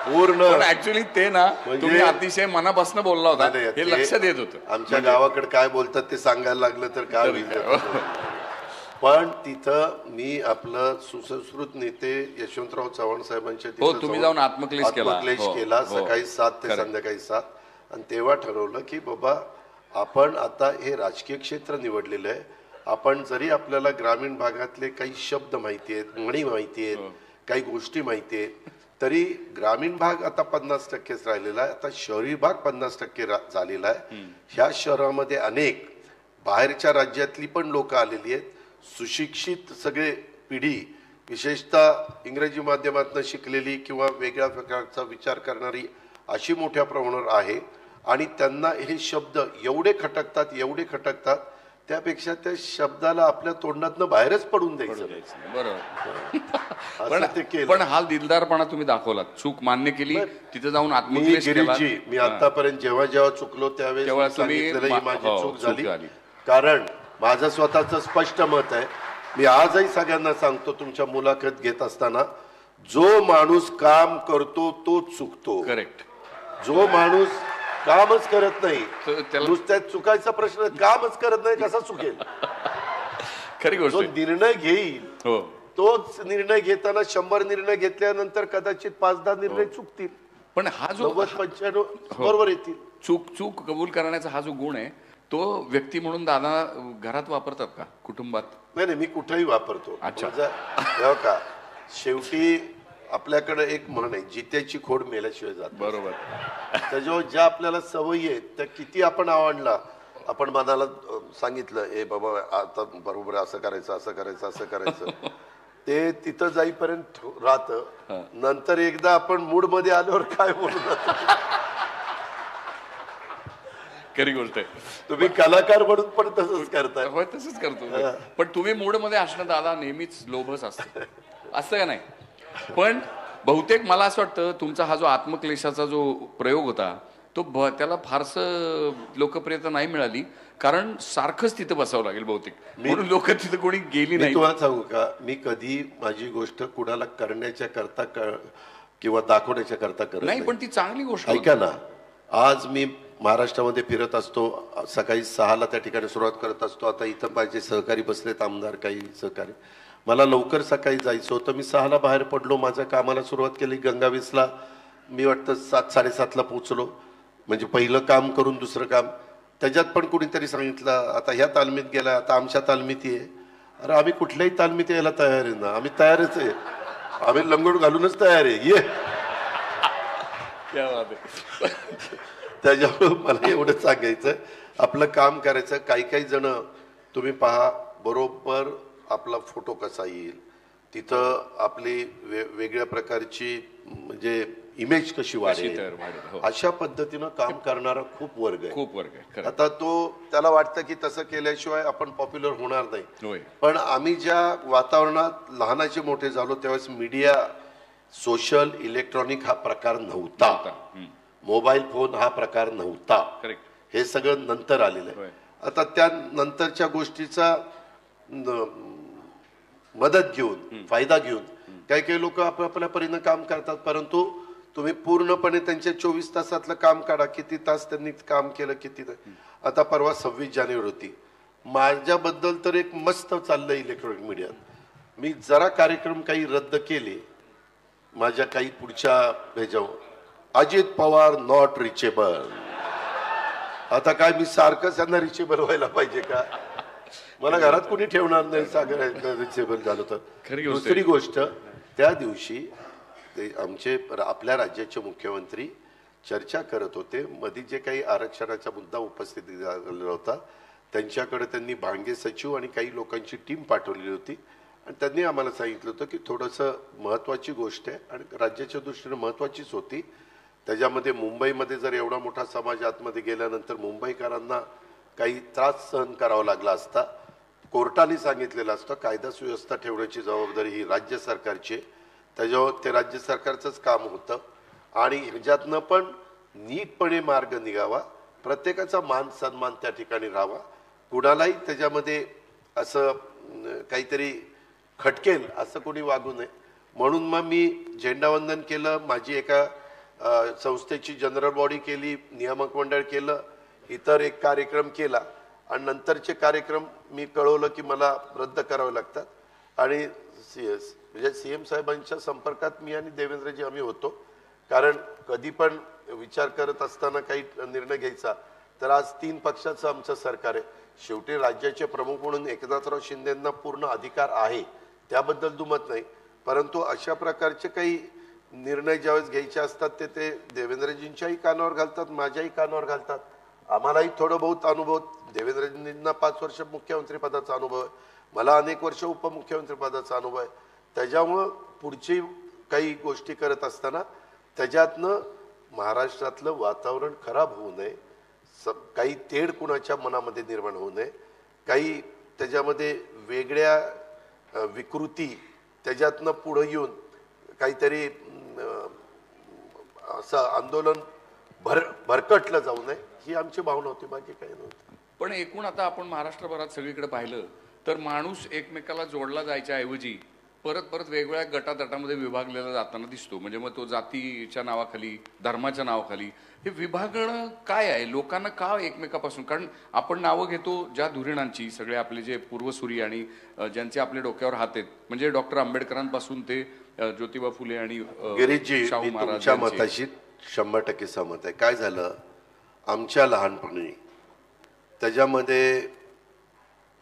पूर्ण. ऍक्च्युअली ते ना तुम्ही अतिशय मनापासून बोलला होता, हे लक्षात येत होतं. आमच्या गावाकडे काय बोलतात ते सांगायला लागलं तर काय होईल. पण तिथं मी आपलं सुसंस्कृत नेते यशवंतराव चव्हाण साहेबांच्या तुम्ही जाऊन आत्मक्लेश केला सकाळी 7 ते संध्याकाळी 7. आणि तेव्हा ठरवलं की बाबा आपण आता हे राजकीय क्षेत्र निवडलेलं आहे, आपण जरी आपल्याला ग्रामीण भागातले काही शब्द माहिती आहेत, म्हणी माहिती आहेत, काही गोष्टी माहिती आहेत, तरी ग्रामीण भाग आता 50%च राहिलेला आहे. आता शहरी भाग 50% झालेला आहे. ह्या शहरामध्ये अनेक बाहेरच्या राज्यातली पण लोक आलेली आहेत, सुशिक्षित सगळे पिढी, विशेषतः इंग्रजी माध्यमातून शिकलेली किंवा वेगळ्या प्रकारचा विचार करणारी अशी मोठ्या प्रमाणावर आहे. आणि त्यांना हे शब्द एवढे खटकतात त्यापेक्षा त्या शब्दाला आपल्या तोंडातनं बाहेरच पडून द्यायचं. बरोबर. पण हा दिलदारपणा तुम्ही दाखवलात, चूक मान्य केली, तिथे जाऊन आत्मक्लेश केला. मी आतापर्यंत जेव्हा चुकलो त्यावेळेस सांगितलेलं ही माझी चूक झाली. कारण माझं स्वतःचं स्पष्ट मत आहे. मी आजही सगळ्यांना सांगतो तुमच्या मुलाखत घेत असताना, जो माणूस काम करतो तोच चुकतो. करेक्ट. जो माणूस कामच करत नाही, नुसत्यात चुकायचा प्रश्न, कामच करत नाही कसा चुकेल. खरी गोष्ट. जो निर्णय घेईल तोच निर्णय घेताना 100 निर्णय घेतल्यानंतर कदाचित 5-10 निर्णय चुकतील, पण हा जो 90-95 बरोबर येतील. चूक कबूल करण्याचा हा जो गुण आहे तो व्यक्ती म्हणून दादा घरात वापरतात का, कुटुंबात? नाही, मी कुठेही वापरतो. का शेवटी आपल्याकडे एक म्हण आहे, जित्याची खोड मेल्याशिवाय जात. बरोबर. त्याच्यावर ज्या आपल्याला सवयी आहेत त्या किती आपण आवडला, आपण मनाला सांगितलं ए बाबा आता बरोबर असं करायचं ते तिथं जाईपर्यंत राहतं. नंतर एकदा आपण मूड मध्ये आल्यावर काय बोलू. खरी गोष्ट आहे. तुम्ही कलाकार म्हणून पण तसंच करताय. होय, तसंच करतो. पण तुम्ही मूड मध्ये असणं दादा नेहमीच लोभच असतं, असं का नाही? पण बहुतेक मला असं वाटतं तुमचा हा जो आत्मक्लेशाचा जो प्रयोग होता तो त्याला फारसं लोकप्रियता नाही मिळाली, कारण सारखंच तिथं बसावं लागेल बहुतेक, म्हणून लोक तिथं कोणी गेली नाही. तुम्हाला सांगू का, मी कधी माझी गोष्ट कुणाला करण्याच्या करता किंवा दाखवण्याच्या करता करत नाही, पण ती चांगली गोष्ट. ऐका ना, आज मी महाराष्ट्रामध्ये फिरत असतो, सकाळी 6ला त्या ठिकाणी सुरुवात करत असतो. आता इथं माझे सहकारी बसलेत, आमदार काही सहकारी. मला लवकर सकाळी जायचं होतं, मी 6ला बाहेर पडलो, माझ्या कामाला सुरुवात केली. गंगावीसला मी वाटतं 7-7:30ला पोचलो. म्हणजे पहिलं काम करून दुसरं काम. त्याच्यात पण कुणीतरी सांगितलं आता ह्या तालमीत गेला, आता आमच्या तालमीत ये. अरे आम्ही कुठल्याही तालमीत यायला तयार आहे ना, आम्ही तयारच आहे, आम्ही लंगोट घालूनच तयार आहे, ये. त्याच्यामुळे मला एवढं सांगायचं, आपलं काम करायचं. काही जण तुम्ही पहा, बरोबर आपला फोटो कसा येईल, तिथं आपली वेगळ्या प्रकारची म्हणजे इमेज कशी वाढेल, अशा पद्धतीनं काम करणारा खूप वर्ग आहे. आता त्याला वाटतं की तसं केल्याशिवाय आपण पॉप्युलर होणार नाही. पण आम्ही ज्या वातावरणात लहानाचे मोठे झालो त्यावेळेस मीडिया, सोशल, इलेक्ट्रॉनिक हा प्रकार नव्हता, मोबाईल फोन हा प्रकार नव्हता. हे सगळं नंतर आलेलं आहे. आता त्या नंतरच्या गोष्टीचा मदत घेऊन, फायदा घेऊन काही लोक आपल्या परीनं काम करतात. परंतु तुम्ही पूर्णपणे त्यांच्या 24 तासातलं काम काढा, किती तास त्यांनी काम केलं, किती. आता परवा 26 जानेवारी होती, माझ्याबद्दल तर एक मस्त चाललंय इलेक्ट्रॉनिक मीडियात. मी जरा कार्यक्रम काही रद्द केले माझ्या काही पुढच्या ह्याच्यावर, अजित पवार नॉट रिचेबल. आता काय मी सारखंच त्यांना रिचेबल व्हायला पाहिजे का? मला घरात कोणी ठेवणार नाही सागर रिचेबल झालं तर. दुसरी गोष्ट, त्या दिवशी ते आमचे आपल्या राज्याचे मुख्यमंत्री चर्चा करत होते. मध्ये जे काही आरक्षणाचा मुद्दा उपस्थित झालेला होता त्यांच्याकडे त्यांनी भांगे सचिव आणि काही लोकांची टीम पाठवलेली होती आणि त्यांनी आम्हाला सांगितलं होतं की थोडंसं महत्त्वाची गोष्ट आहे आणि राज्याच्या दृष्टीने महत्त्वाचीच होती. त्याच्यामध्ये मुंबईमध्ये जर एवढा मोठा समाज आतमध्ये गेल्यानंतर मुंबईकरांना काही त्रास सहन करावा लागला असता. कोर्टाने सांगितलेलं असतं कायदा सुव्यवस्था ठेवण्याची जबाबदारी ही राज्य सरकारची, त्याच्यावर ते राज्य सरकारचंच काम होतं आणि ह्याच्यातनं पण नीटपणे मार्ग निघावा, प्रत्येकाचा मान सन्मान त्या ठिकाणी राहावा, कुणालाही त्याच्यामध्ये असं काहीतरी खटकेल असं कोणी वागू नये. म्हणून मग मी झेंडावंदन केलं, माझी एका संस्थेची जनरल बॉडी केली, नियामक मंडळ केलं, इतर एक कार्यक्रम केला आणि नंतरचे कार्यक्रम मी कळवलं की मला रद्द करावे लागतात आणि म्हणजे सीएम साहेबांच्या संपर्कात मी आणि देवेंद्रजी आम्ही होतो. कारण कधी पण विचार करत असताना काही निर्णय घ्यायचा तर आज 3 पक्षाचं आमचं सरकार आहे. शेवटी राज्याचे प्रमुख म्हणून एकनाथराव शिंदेंना पूर्ण अधिकार आहे, त्याबद्दल दुमत नाही. परंतु अशा प्रकारचे काही निर्णय ज्यावेळेस घ्यायचे असतात ते देवेंद्रजींच्याही कानावर घालतात, माझ्याही कानावर घालतात. आम्हालाही थोडं बहुत अनुभव, देवेंद्रजींना 5 वर्ष मुख्यमंत्री पदाचा अनुभव आहे, मला अनेक वर्ष उपमुख्यमंत्री पदाचा अनुभव आहे. त्याच्यामुळं पुढची काही गोष्टी करत असताना त्याच्यातनं महाराष्ट्रातलं वातावरण खराब होऊ नये, काही तेढ कुणाच्या मनामध्ये निर्माण होऊ नये, काही त्याच्यामध्ये वेगळ्या विकृती त्याच्यातनं पुढे येऊन काहीतरी असं आंदोलन भरकटलं जाऊ नये ही आमची भावना होती, बाकी काही नव्हती. पण एकूण आता आपण महाराष्ट्रभरात सगळीकडे पाहिलं तर माणूस एकमेकाला जोडला जायच्या ऐवजी परत परत वेगवेगळ्या गटातटामध्ये विभागलेला जाताना दिसतो. म्हणजे मग तो जातीच्या नावाखाली, धर्माच्या नावाखाली हे विभागणं काय आहे, लोकांना का एकमेकापासून? कारण आपण नावं घेतो ज्या धुरीणांची, सगळे आपले जे पूर्वसुरी आणि ज्यांचे आपले डोक्यावर हात आहेत, म्हणजे डॉक्टर आंबेडकरांपासून ते ज्योतिबा फुले आणि गिरीशजी, शाहू मी महाराज तुमच्या मताशी 100% सहमत आहे. काय झालं आमच्या लहानपणी, त्याच्यामध्ये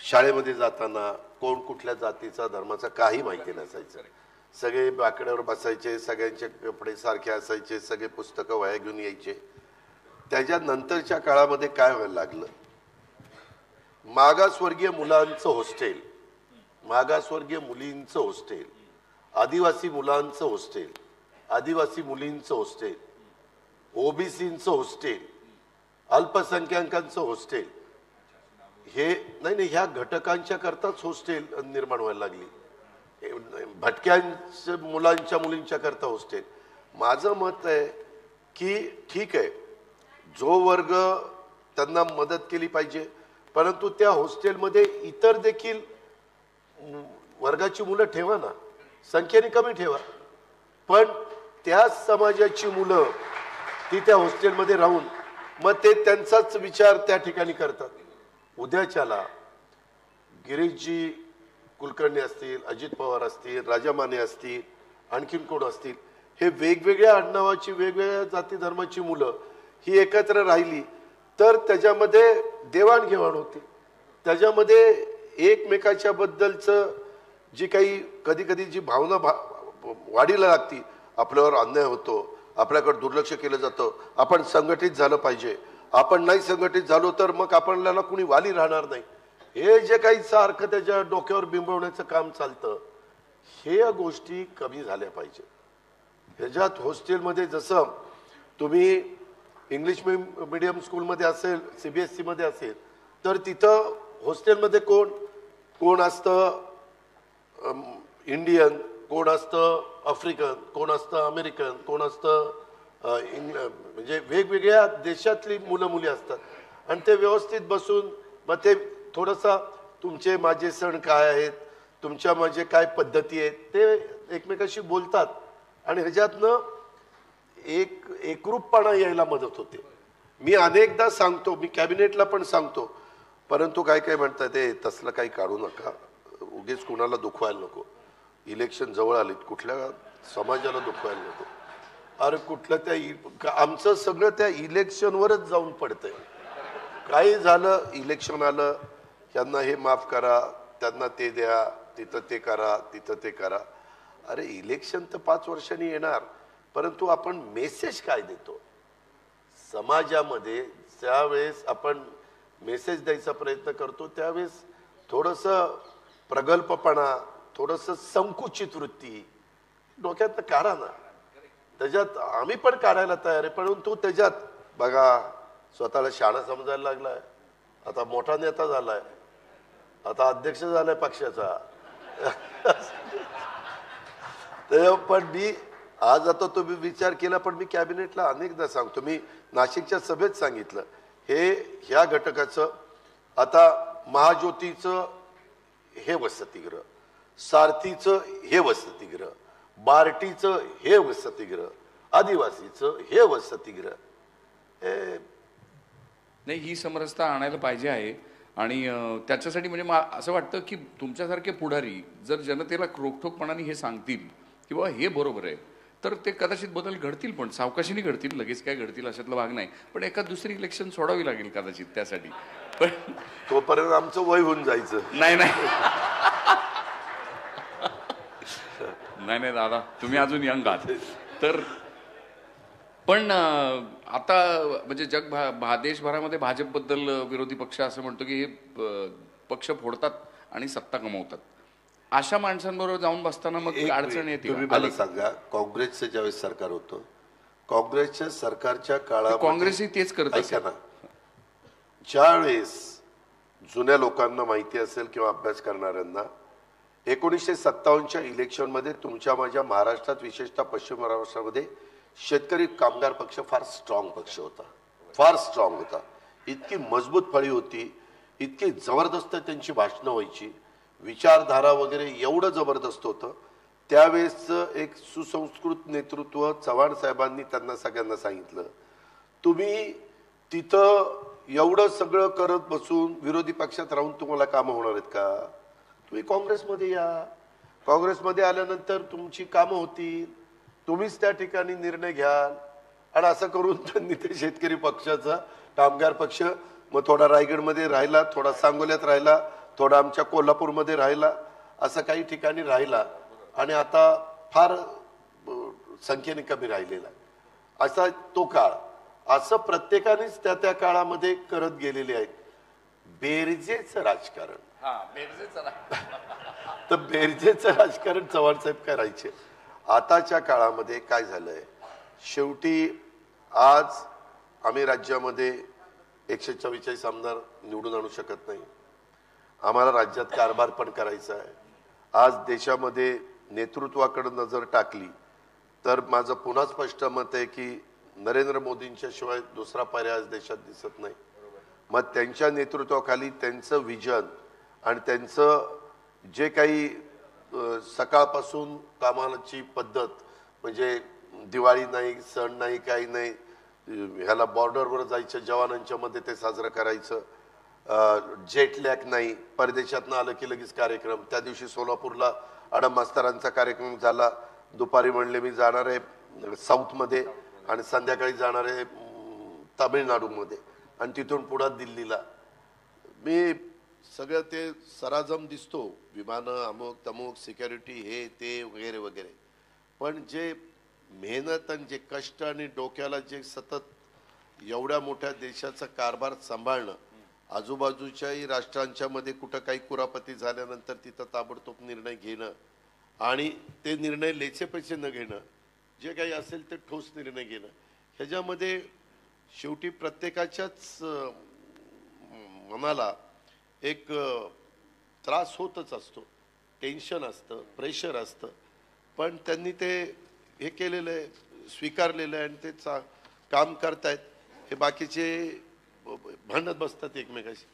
शाळेमध्ये जाताना कोण कुठल्या जातीचा धर्माचा काही माहिती नसायचं. सगळे बाकड्यावर बसायचे, सगळ्यांचे कपडे सारखे असायचे, सगळे पुस्तकं वह्या घेऊन यायचे. त्याच्यानंतरच्या काळामध्ये काय व्हायला लागलं, मागासवर्गीय मुलांचं हॉस्टेल, मागासवर्गीय मुलींचं हॉस्टेल, आदिवासी मुलांचं हॉस्टेल, आदिवासी मुलींचं हॉस्टेल, ओबीसींचं हॉस्टेल, अल्पसंख्याकांचं हॉस्टेल, हे नाही ह्या घटकांच्या करताच हॉस्टेल निर्माण व्हायला लागली. भटक्यांच्या मुलांच्या मुलींच्या करता हॉस्टेल. माझं मत आहे की ठीक आहे, जो वर्ग त्यांना मदत केली पाहिजे, परंतु त्या हॉस्टेलमध्ये इतर देखील वर्गाची मुलं ठेवा ना, संख्येने कमी ठेवा, पण त्याच समाजाची मुलं ती त्या हॉस्टेलमध्ये राहून मग ते त्यांचाच विचार त्या ठिकाणी करतात. उद्याच्याला गिरीशजी कुलकर्णी असतील, अजित पवार असतील, राजा माने असतील, आणखीन कोण असतील, हे वेगवेगळ्या आडनावाची, वेगवेगळ्या जाती धर्माची मुलं ही एकत्र राहिली तर त्याच्यामध्ये देवाणघेवाण होते, त्याच्यामध्ये एकमेकाच्या बद्दलचं जी काही कधी कधी जी भावना वाढीला लागती, आपल्यावर अन्याय होतो, आपल्याकडे दुर्लक्ष केलं जातं, आपण संघटित झालं पाहिजे, आपण नाही संघटित झालो तर मग आपल्याला कुणी वाली राहणार नाही, हे जे काही सारखं त्याच्या डोक्यावर बिंबवण्याचं काम चालतं, हे गोष्टी कमी झाल्या पाहिजे. ह्याच्यात हॉस्टेलमध्ये जसं तुम्ही इंग्लिश मीडियम स्कूलमध्ये असेल, CBSE मध्ये असेल, तर तिथं हॉस्टेलमध्ये कोण कोण असतं, इंडियन, कोण असतं आफ्रिकन, कोण असतं अमेरिकन, कोण असतं म्हणजे वेगवेगळ्या देशातली मुलं मुली असतात आणि ते व्यवस्थित बसून मग ते थोडंसं तुमचे माझे सण काय आहेत, तुमच्या माझे काय पद्धती आहेत, ते एकमेकाशी बोलतात आणि ह्याच्यातनं एकरूपपणा यायला मदत होते. मी अनेकदा सांगतो, मी कॅबिनेटला पण सांगतो, परंतु काय काय म्हणतात ते तसलं काही काढू नका, उगीच कुणाला दुखवायला नको, इलेक्शन जवळ आलीत, कुठल्या समाजाला दुखवायला नको. अरे कुठलं त्या आमचं सगळं त्या इलेक्शनवरच जाऊन पडतंय. काही झालं, इलेक्शन आलं, त्यांना हे माफ करा, त्यांना ते द्या, तिथं ते करा, तिथं ते करा. अरे इलेक्शन तर 5 वर्षांनी येणार, परंतु आपण मेसेज काय देतो, समाजामध्ये ज्यावेळेस आपण मेसेज द्यायचा प्रयत्न करतो त्यावेळेस थोडंसं प्रगल्भपणा, थोडंसं संकुचित वृत्ती डोक्यात काढा ना. त्याच्यात आम्ही पण काढायला तयार आहे, परंतु त्याच्यात बघा स्वतःला शहाणा समजायला लागलाय, आता मोठा नेता झालाय, आता अध्यक्ष झालाय पक्षाचा. तर पण मी आज आता तुम्ही विचार केला, पण मी कॅबिनेटला अनेकदा सांगतो, मी नाशिकच्या सभेत सांगितलं, ह्या घटकाचं आता महाज्योतीचं हे वसतिगृह, सारथीचं हे वसतिगृह, बार्टीचं हे वसतिगृह, आदिवासीचं हे वसतिगृह, नाही ही समरसता आणायला पाहिजे आहे. आणि त्याच्यासाठी म्हणजे असं वाटतं की तुमच्यासारखे पुढारी जर जनतेला रोखठोकपणाने हे सांगतील की बाबा हे बरोबर आहे, तर ते कदाचित बदल घडतील, पण सावकाशीने घडतील, लगेच काय घडतील अशातला भाग नाही. पण एका दुसरी इलेक्शन सोडावी लागेल कदाचित त्यासाठी. पण तोपर्यंत आमचं वय होऊन जायचं. नाही नाही नाही दादा, तुम्ही अजून यंग आहात. तर पण आता म्हणजे देशभरामध्ये भाजपबद्दल विरोधी पक्ष असं म्हणतो की हे पक्ष फोडतात आणि सत्ता कमवतात. अशा माणसांबरोबर जाऊन बसताना मग अडचण येते. तुम्ही मला सांगा, काँग्रेसचं ज्यावेळेस सरकार होतं, काँग्रेसच्या सरकारच्या काळात काँग्रेसही तेच करत ऐका ना, ज्यावेळेस जुन्या लोकांना माहिती असेल किंवा अभ्यास करणाऱ्यांना, 1957च्या इलेक्शनमध्ये तुमच्या माझ्या महाराष्ट्रात, विशेषतः पश्चिम महाराष्ट्रामध्ये शेतकरी कामगार पक्ष फार स्ट्रॉंग पक्ष होता, फार स्ट्रॉंग होता. इतकी मजबूत फळी होती, इतकी जबरदस्त त्यांची भाषणं व्हायची, विचारधारा वगैरे एवढं जबरदस्त होतं. त्यावेळेसचं एक सुसंस्कृत नेतृत्व चव्हाण साहेबांनी त्यांना सगळ्यांना सांगितलं, तुम्ही तिथं एवढं सगळं करत बसून विरोधी पक्षात राहून तुम्हाला कामं होणार आहेत का? तुम्ही काँग्रेसमध्ये या, काँग्रेसमध्ये आल्यानंतर तुमची कामं होतील, तुम्हीच त्या ठिकाणी निर्णय घ्याल. आणि असं करून त्यांनी ते शेतकरी पक्षाचा, कामगार पक्ष मग थोडा रायगडमध्ये राहिला, थोडा सांगोल्यात राहिला, थोडा आमच्या कोल्हापूरमध्ये राहिला, असं काही ठिकाणी राहिला आणि आता फार संख्येने कमी राहिलेला. असा तो काळ, असं प्रत्येकानेच त्या त्या काळामध्ये करत गेलेले आहेत. बेरजेचं राजकारण, तर बेरजेचं राजकारण चव्हाण साहेब करायचे. आताच्या काळामध्ये काय झालंय, शेवटी आज आम्ही राज्यामध्ये 144 आमदार निवडून आणू शकत नाही, आम्हाला राज्यात कारभार पण करायचा आहे. आज देशामध्ये नेतृत्वाकडे नजर टाकली तर माझं पुन्हा स्पष्ट मत आहे की नरेंद्र मोदींच्या शिवाय दुसरा पर्याय आज देशात दिसत नाही. मग त्यांच्या नेतृत्वाखाली त्यांचं विजन आणि त्यांचं जे काही सकाळपासून कामाची पद्धत, म्हणजे दिवाळी नाही, सण नाही, काही नाही, ह्याला बॉर्डरवर जायचं, जवानांच्या मध्ये ते साजरं करायचं, जेटलॅग नाही, परदेशातनं आलं की लगेच कार्यक्रम. त्या दिवशी सोलापूरला आडम मास्तरांचा कार्यक्रम झाला, दुपारी म्हणले मी जाणार आहे साऊथमध्ये आणि संध्याकाळी जाणार आहे तामिळनाडूमध्ये आणि तिथून पुढं दिल्लीला. मी सगळं ते सराजम दिसतो, विमानं, अमुक तमुक, सिक्युरिटी, हे ते वगैरे वगैरे, पण जे मेहनत आणि जे कष्ट आणि डोक्याला जे सतत एवढ्या मोठ्या देशाचा कारभार सांभाळणं, आजूबाजूच्याही राष्ट्रांच्या मध्ये कुठं काही कुरापती झाल्यानंतर तिथं ताबडतोब निर्णय घेणं आणि ते निर्णय लेचे पैसे न घेणं, जे काही असेल ते ठोस निर्णय घेणं, ह्याच्यामध्ये शेवटी प्रत्येकाच्याच मनाला एक त्रास होतच असतो, टेन्शन असतं, प्रेशर असतं. पण त्यांनी ते हे केलेलं आहे, स्वीकारलेलं आहे आणि ते काम करतायत. हे बाकीचे भांडत बसतात एकमेकाशी.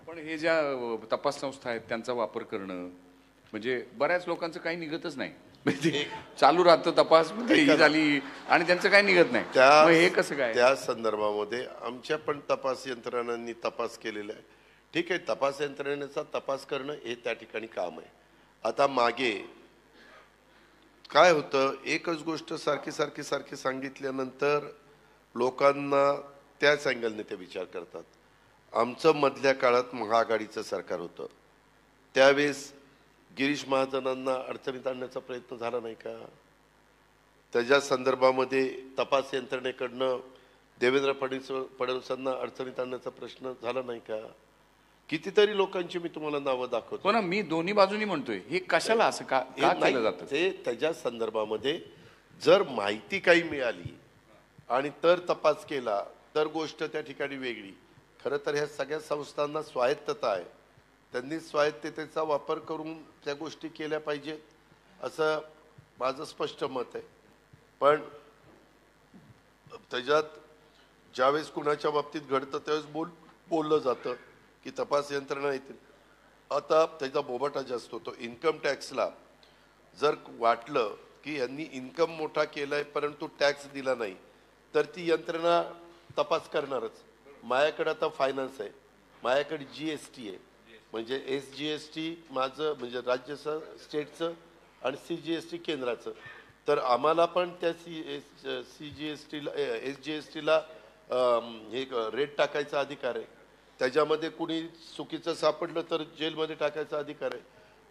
पण हे ज्या तपास संस्था आहेत त्यांचा वापर करणं म्हणजे बऱ्याच लोकांचं काही निघतच नाही, चालू राहतं तपास, ही झाली आणि त्यांचं काही निघत नाही. हे कसं काय? त्या संदर्भामध्ये आमच्या पण तपास यंत्रणांनी तपास केलेला आहे. ठीक आहे, तपास यंत्रणेचा तपास करणं हे त्या ठिकाणी काम आहे. आता मागे काय होतं, एकच गोष्ट सारखी सारखी सारखी सांगितल्यानंतर लोकांना त्याच अँगलने ते विचार करतात. आमचं मधल्या काळात महाआघाडीचं सरकार होतं, त्यावेळेस गिरीश महाजनांना अडचणीत आणण्याचा प्रयत्न झाला नाही का? त्याच्या संदर्भामध्ये तपास यंत्रणेकडनं देवेंद्र फडणवीसांना अडचणीत आणण्याचा प्रश्न झाला नाही का? कितीतरी लोकांची मी तुम्हाला नावं दाखवतो. हो ना, मी दोन्ही बाजूनी म्हणतोय, हे कशाला असं का केलं जातं? ते त्याच्या संदर्भामध्ये जर माहिती काही मिळाली आणि तर तपास केला तर गोष्ट त्या ठिकाणी वेगळी. खरं तर ह्या सगळ्या संस्थांना स्वायत्तता आहे, त्यांनी स्वायत्ततेचा वापर करून त्या गोष्टी केल्या पाहिजेत असं माझं स्पष्ट मत आहे. पण त्याच्यात ज्यावेळेस कुणाच्या बाबतीत घडतं त्यावेळेस बोललं जातं की तपास यंत्रणा येतील. आता त्याचा बोबाटा जास्त होतो. इन्कम टॅक्सला जर वाटलं की यांनी इन्कम मोठा केलाय परंतु टॅक्स दिला नाही तर ती यंत्रणा तपास करणारच. माझ्याकडे आता फायनान्स आहे, माझ्याकडे GST आहे, म्हणजे SGST माझं म्हणजे राज्याचं स्टेटचं आणि CGST केंद्राचं. तर आम्हाला पण त्या CGSTला SGSTला हे रेट टाकायचा अधिकार आहे. त्याच्यामध्ये कुणी चुकीचं सापडलं तर जेलमध्ये टाकायचा अधिकार आहे.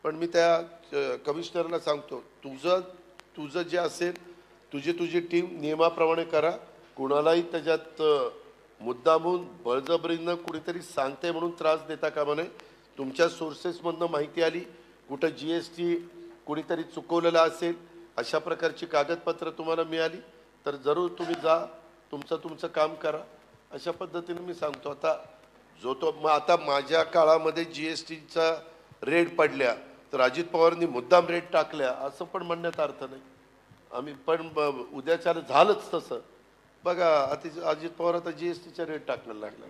पण मी त्या कमिशनरला सांगतो, तुझं जे असेल तुझी टीम नियमाप्रमाणे करा. कुणालाही त्याच्यात मुद्दामून बळजबरीनं कुणीतरी सांगते म्हणून त्रास देता कामा नये. तुमच्या सोर्सेसमधनं माहिती आली, कुठं GST कुणीतरी चुकवलेलं असेल, अशा प्रकारची कागदपत्र तुम्हाला मिळाली तर जरूर तुम्ही जा, तुमचं काम करा. अशा पद्धतीने मी सांगतो. आता माझ्या काळामध्ये GSTचा रेट पडल्या तर अजित पवारांनी मुद्दाम रेट टाकल्या असं पण म्हणण्यात अर्थ नाही. आम्ही पण उद्याच्या झालंच तसं. बघा अजित पवार आता GSTचा रेट टाकण्याला लागला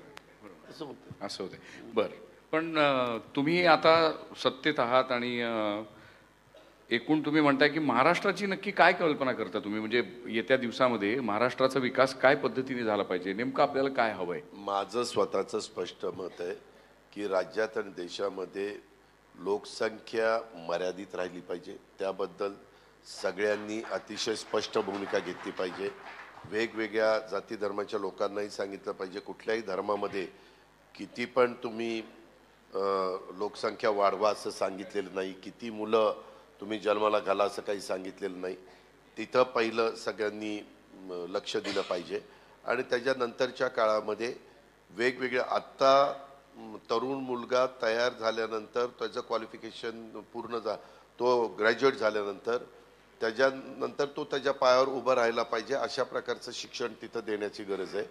असं म्हणतो. असं होते. बरं, पण तुम्ही आता सत्तेत आहात आणि एकूण तुम्ही म्हणताय की महाराष्ट्राची नक्की काय कल्पना करता तुम्ही? म्हणजे येत्या दिवसामध्ये महाराष्ट्राचा विकास काय पद्धतीने झाला पाहिजे, नेमकं आपल्याला काय हवंय? माझं स्वतःचं स्पष्ट मत आहे की राज्यात आणि देशामध्ये लोकसंख्या मर्यादित राहिली पाहिजे. त्याबद्दल सगळ्यांनी अतिशय स्पष्ट भूमिका घेतली पाहिजे. वेगवेगळ्या जाती धर्माच्या लोकांनाही सांगितलं पाहिजे, कुठल्याही धर्मामध्ये किती पण तुम्ही लोकसंख्या वाढवा असं सांगितलेलं नाही, किती मुलं तुम्ही जन्माला घाला असं काही सांगितलेलं नाही. तिथं पहिलं सगळ्यांनी लक्ष दिलं पाहिजे. आणि त्याच्यानंतरच्या काळामध्ये वेगवेगळ्या आत्ता तरुण मुलगा तयार झाल्यानंतर त्याचं क्वालिफिकेशन पूर्ण तो ग्रॅज्युएट झाल्यानंतर त्याच्यानंतर तो त्याच्या पायावर उभं राहायला पाहिजे, अशा प्रकारचं शिक्षण तिथं देण्याची गरज आहे.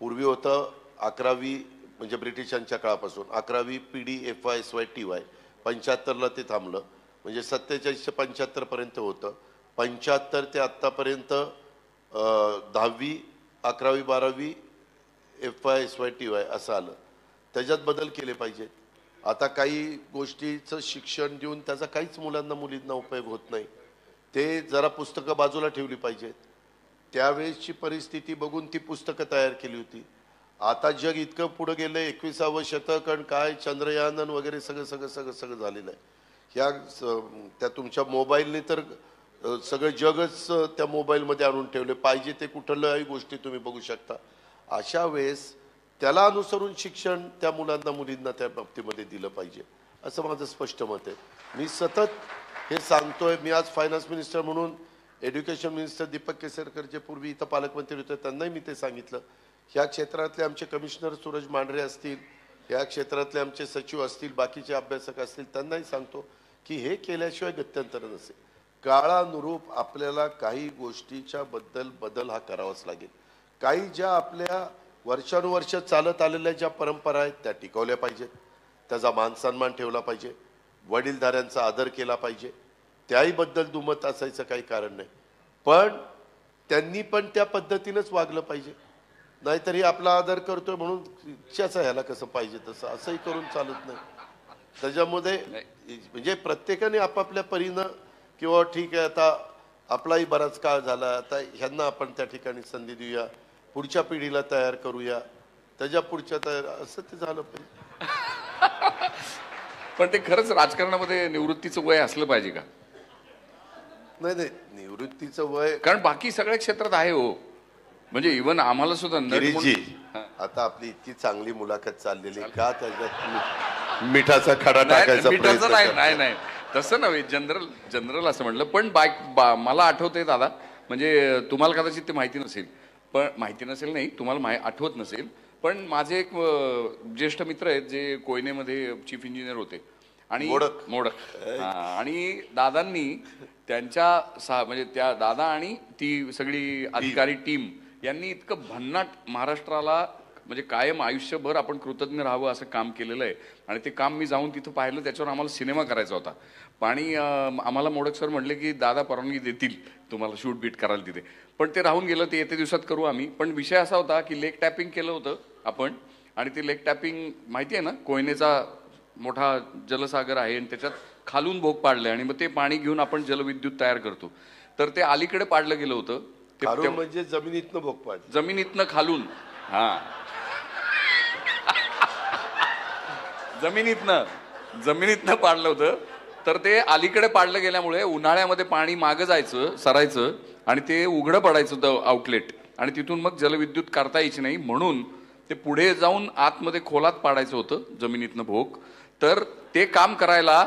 पूर्वी होतं 11वी म्हणजे ब्रिटिशांच्या काळापासून 11वी PD FY SY TY 75ला ते थांबलं, म्हणजे 47 ते 75 पर्यंत होतं. 75 ते आत्तापर्यंत 10वी 11वी 12वी FY SY TY असं आलं. त्याच्यात बदल केले पाहिजेत. आता काही गोष्टीचं शिक्षण देऊन त्याचा काहीच मुलींना उपयोग होत नाही. ते जरा पुस्तकं बाजूला ठेवली पाहिजेत. त्यावेळेसची परिस्थिती बघून ती पुस्तकं तयार केली होती. आता जग इतकं पुढे गेलं, 21वे शतक आणि काय चंद्रयान वगैरे सगळं झालेलं आहे. त्या तुमच्या मोबाईलने तर सगळं जगच त्या मोबाईलमध्ये आणून ठेवले. पाहिजे ते कुठल्याही गोष्टी तुम्ही बघू शकता. अशा वेळेस त्याला अनुसरून शिक्षण त्या मुलींना त्या बाबतीमध्ये दिलं पाहिजे असं माझं स्पष्ट मत आहे. मी सतत हे सांगतोय. मी आज फायनान्स मिनिस्टर म्हणून एज्युकेशन मिनिस्टर दीपक केसरकर जे पूर्वी इथं पालकमंत्री होते त्यांनाही मी ते सांगितलं. ह्या क्षेत्रातले आमचे कमिशनर सूरज मांढरे असतील, ह्या क्षेत्रातले आमचे सचिव असतील, बाकीचे अभ्यासक असतील, त्यांनाही सांगतो की हे केल्याशिवाय गत्यंतर नसेल. काळानुरूप आपल्याला काही गोष्टीच्या बदल हा करावाच लागेल. काही ज्या आपल्या वर्षानुवर्ष चालत आलेल्या ज्या परंपरा आहेत त्या टिकवल्या पाहिजेत, त्याचा मानसन्मान ठेवला पाहिजे, वडीलधाऱ्यांचा आदर केला पाहिजे. त्याही बद्दल दुमत असायचं काही कारण नाही. पण त्यांनी पण त्या पद्धतीनेच वागलं पाहिजे. नाहीतरी आपला आदर करतोय म्हणून इच्छाचा ह्याला कसं पाहिजे तसं असंही करून चालत नाही. त्याच्यामध्ये म्हणजे प्रत्येकाने आपापल्या परीनं किंवा ठीक आहे आता आपलाही बराच काळ झाला, आता ह्यांना आपण त्या ठिकाणी संधी देऊया, पुढच्या पिढीला तयार करूया, त्याच्या पुढच्या तयार असं ते झालं पाहिजे. पण ते खरंच राजकारणामध्ये निवृत्तीचं वय असलं पाहिजे का? नाही, निवृत्तीचं वय कारण बाकी सगळ्या क्षेत्रात आहे हो. म्हणजे इव्हन आम्हाला सुद्धा आता आपली इतकी चांगली मुलाखत चाललेली का त्याच्यात मिठाचा खडा टाकायचा मिठाचं नाही तसं नव्हे, जनरल असं म्हटलं. पण मला आठवतंय दादा, म्हणजे तुम्हाला कदाचित ते माहिती नसेल, पण माहिती नसेल नाही तुम्हाला आठवत नसेल, पण माझे एक ज्येष्ठ मित्र आहेत जे कोयनेमध्ये चीफ इंजिनियर होते आणि मोडक आणि दादांनी त्यांच्या म्हणजे त्या दादा आणि ती सगळी अधिकारी टीम यांनी इतकं भन्नाट महाराष्ट्राला म्हणजे कायम आयुष्यभर आपण कृतज्ञ राहावं असं काम केलेलं आहे. आणि ते काम मी जाऊन तिथं पाहिलं, त्याच्यावर आम्हाला सिनेमा करायचा होता. आणि आम्हाला मोडक सर म्हटले की दादा परवानगी देतील तुम्हाला शूट बीट करायला तिथे, पण ते राहून गेलं. ते येत्या दिवसात करू आम्ही. पण विषय असा होता की लेक टॅपिंग केलं होतं आपण, आणि ते लेक टॅपिंग माहिती आहे ना, कोयनेचा मोठा जलसागर आहे आणि त्याच्यात खालून भोग पाडले आणि मग ते पाणी घेऊन आपण जलविद्युत तयार करतो. तर ते अलीकडे पाडलं गेलं होतं. ते म्हणजे जमिनीतनं भोग पाड, जमिनीतनं खालून, हा जमिनीतनं पाडलं होतं. तर ते अलीकडे पाडलं गेल्यामुळे उन्हाळ्यामध्ये पाणी मागं जायचं, सरायचं आणि ते उघडं पडायचं होतं आउटलेट, आणि तिथून मग जलविद्युत करता यायची नाही. म्हणून ते पुढे जाऊन आतमध्ये खोलात पाडायचं होतं जमिनीतनं भोग. तर ते काम करायला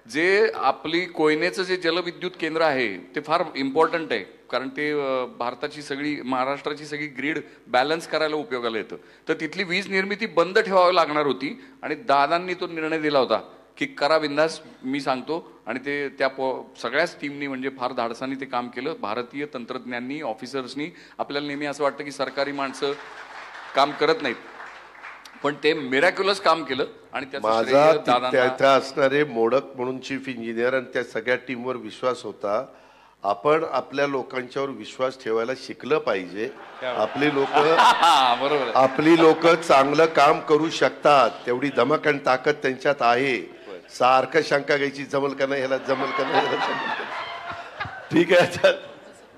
जे आपली कोयनेचं जे जलविद्युत केंद्र आहे ते फार इम्पॉर्टंट आहे, कारण ते भारताची सगळी महाराष्ट्राची सगळी ग्रीड बॅलन्स करायला उपयोगाला येतं. तर तिथली वीज निर्मिती बंद ठेवावी लागणार होती आणि दादांनी तो निर्णय दिला होता की करा बिंदास, मी सांगतो. आणि ते त्या सगळ्याच टीमनी म्हणजे फार धाडसानी ते काम केलं. भारतीय तंत्रज्ञांनी, ऑफिसर्सनी. आपल्याला नेहमी असं वाटतं की सरकारी माणसं काम करत नाहीत, पण ते मिरॅक्युलस काम केलं. आणि माझा तिथे असणारे मोडक म्हणून चीफ इंजिनियर आणि त्या सगळ्या टीमवर विश्वास होता. आपण आपल्या लोकांच्यावर विश्वास ठेवायला शिकलं पाहिजे. आपली लोक चांगलं काम करू शकतात, तेवढी धमक आणि ताकद त्यांच्यात आहे. सारखं शंका घ्यायची, जमल का नाही ह्याला, जमल का नाही ह्याला. ठीक आहे,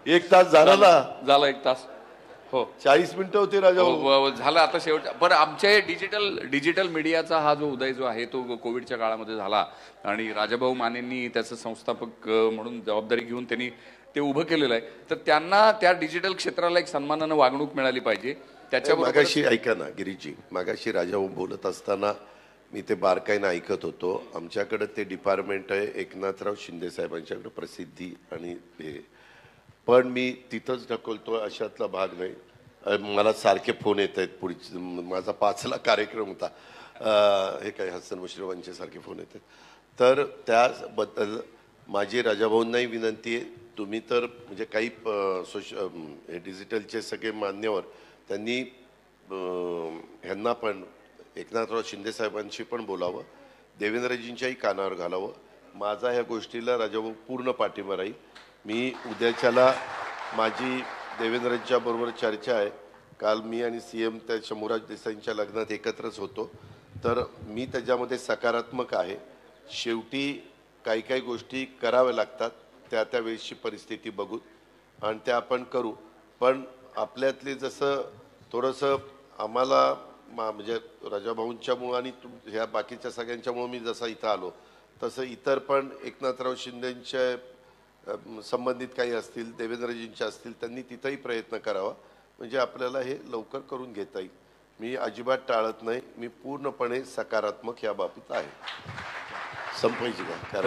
1 तास झाला 1 तास, हो 40 मिनिटं होते राजा. झालं आता शेवट. पण आमच्या डिजिटल मीडियाचा हा जो उदय जो आहे तो कोविडच्या काळामध्ये झाला आणि राजाभाऊ मानेंनी त्याचं संस्थापक म्हणून जबाबदारी घेऊन त्यांनी ते उभं केलेलं आहे. तर त्यांना त्या डिजिटल क्षेत्राला एक सन्मानानं वागणूक मिळाली पाहिजे. त्याच्याबरोबर मागाशी ऐका ना गिरीजी, मागाशी राजाभाऊ बोलत असताना मी ते बारकाईनं ऐकत होतो. आमच्याकडे ते डिपार्टमेंट आहे एकनाथराव शिंदे साहेबांच्याकडे, प्रसिद्धी आणि हे, पण मी तिथंच ढकलतो अशातला भाग नाही. मला सारखे फोन येत आहेत. पुढची माझा 5ला कार्यक्रम होता, हे काय हसन मुश्रीफांचे सारखे फोन येत आहेत. तर त्याबद्दल माझी राजाभाऊंनाही विनंती आहे, तुम्ही तर म्हणजे काही डिजिटलचे सगळे मान्यवर त्यांनी ह्यांना पण एकनाथराव शिंदे साहेबांशी पण बोलावं, देवेंद्रजींच्याही कानावर घालावं. माझा ह्या गोष्टीला राजाभाऊ पूर्ण पाठिंबा राहील. मी उद्याच्याला माझी देवेंद्रजींच्या बरोबर चर्चा आहे. काल मी आणि CM त्या शंभूराज देसाईंच्या लग्नात एकत्रच होतो, तर मी त्याच्यामध्ये सकारात्मक आहे. शेवटी काही काही गोष्टी कराव्या लागतात, त्या वेळेसची परिस्थिती बघून, आणि त्या आपण करू. पण आपल्यातले जसं थोडंसं आम्हाला म्हणजे राजाभाऊंच्यामुळं आणि ह्या बाकीच्या सगळ्यांच्यामुळं मी जसा इथं आलो, तसं इतर पण एकनाथराव शिंदेंच्या संबंधित काही असतील, देवेंद्रजींच्या असतील, त्यांनी तिथंही प्रयत्न करावा, म्हणजे आपल्याला हे लवकर करून घेता येईल. मी अजिबात टाळत नाही, मी पूर्णपणे सकारात्मक या बाबतीत आहे. संपायची का?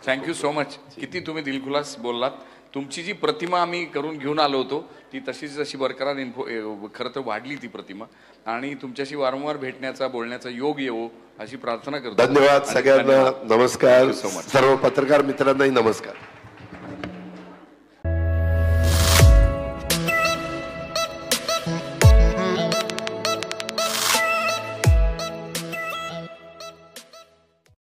Thank you so much. किती तुम्ही दिलखुलास बोललात. तुमची जी प्रतिमा आम्ही करून घेऊन आलो होतो ती तशीच जशी बरकरार खरं तर वाढली ती प्रतिमा, आणि तुमच्याशी वारंवार भेटण्याचा, बोलण्याचा योग येवो अशी प्रार्थना करतो. धन्यवाद सगळ्यांना. नमस्कार. सर्व पत्रकार मित्रांनाही नमस्कार.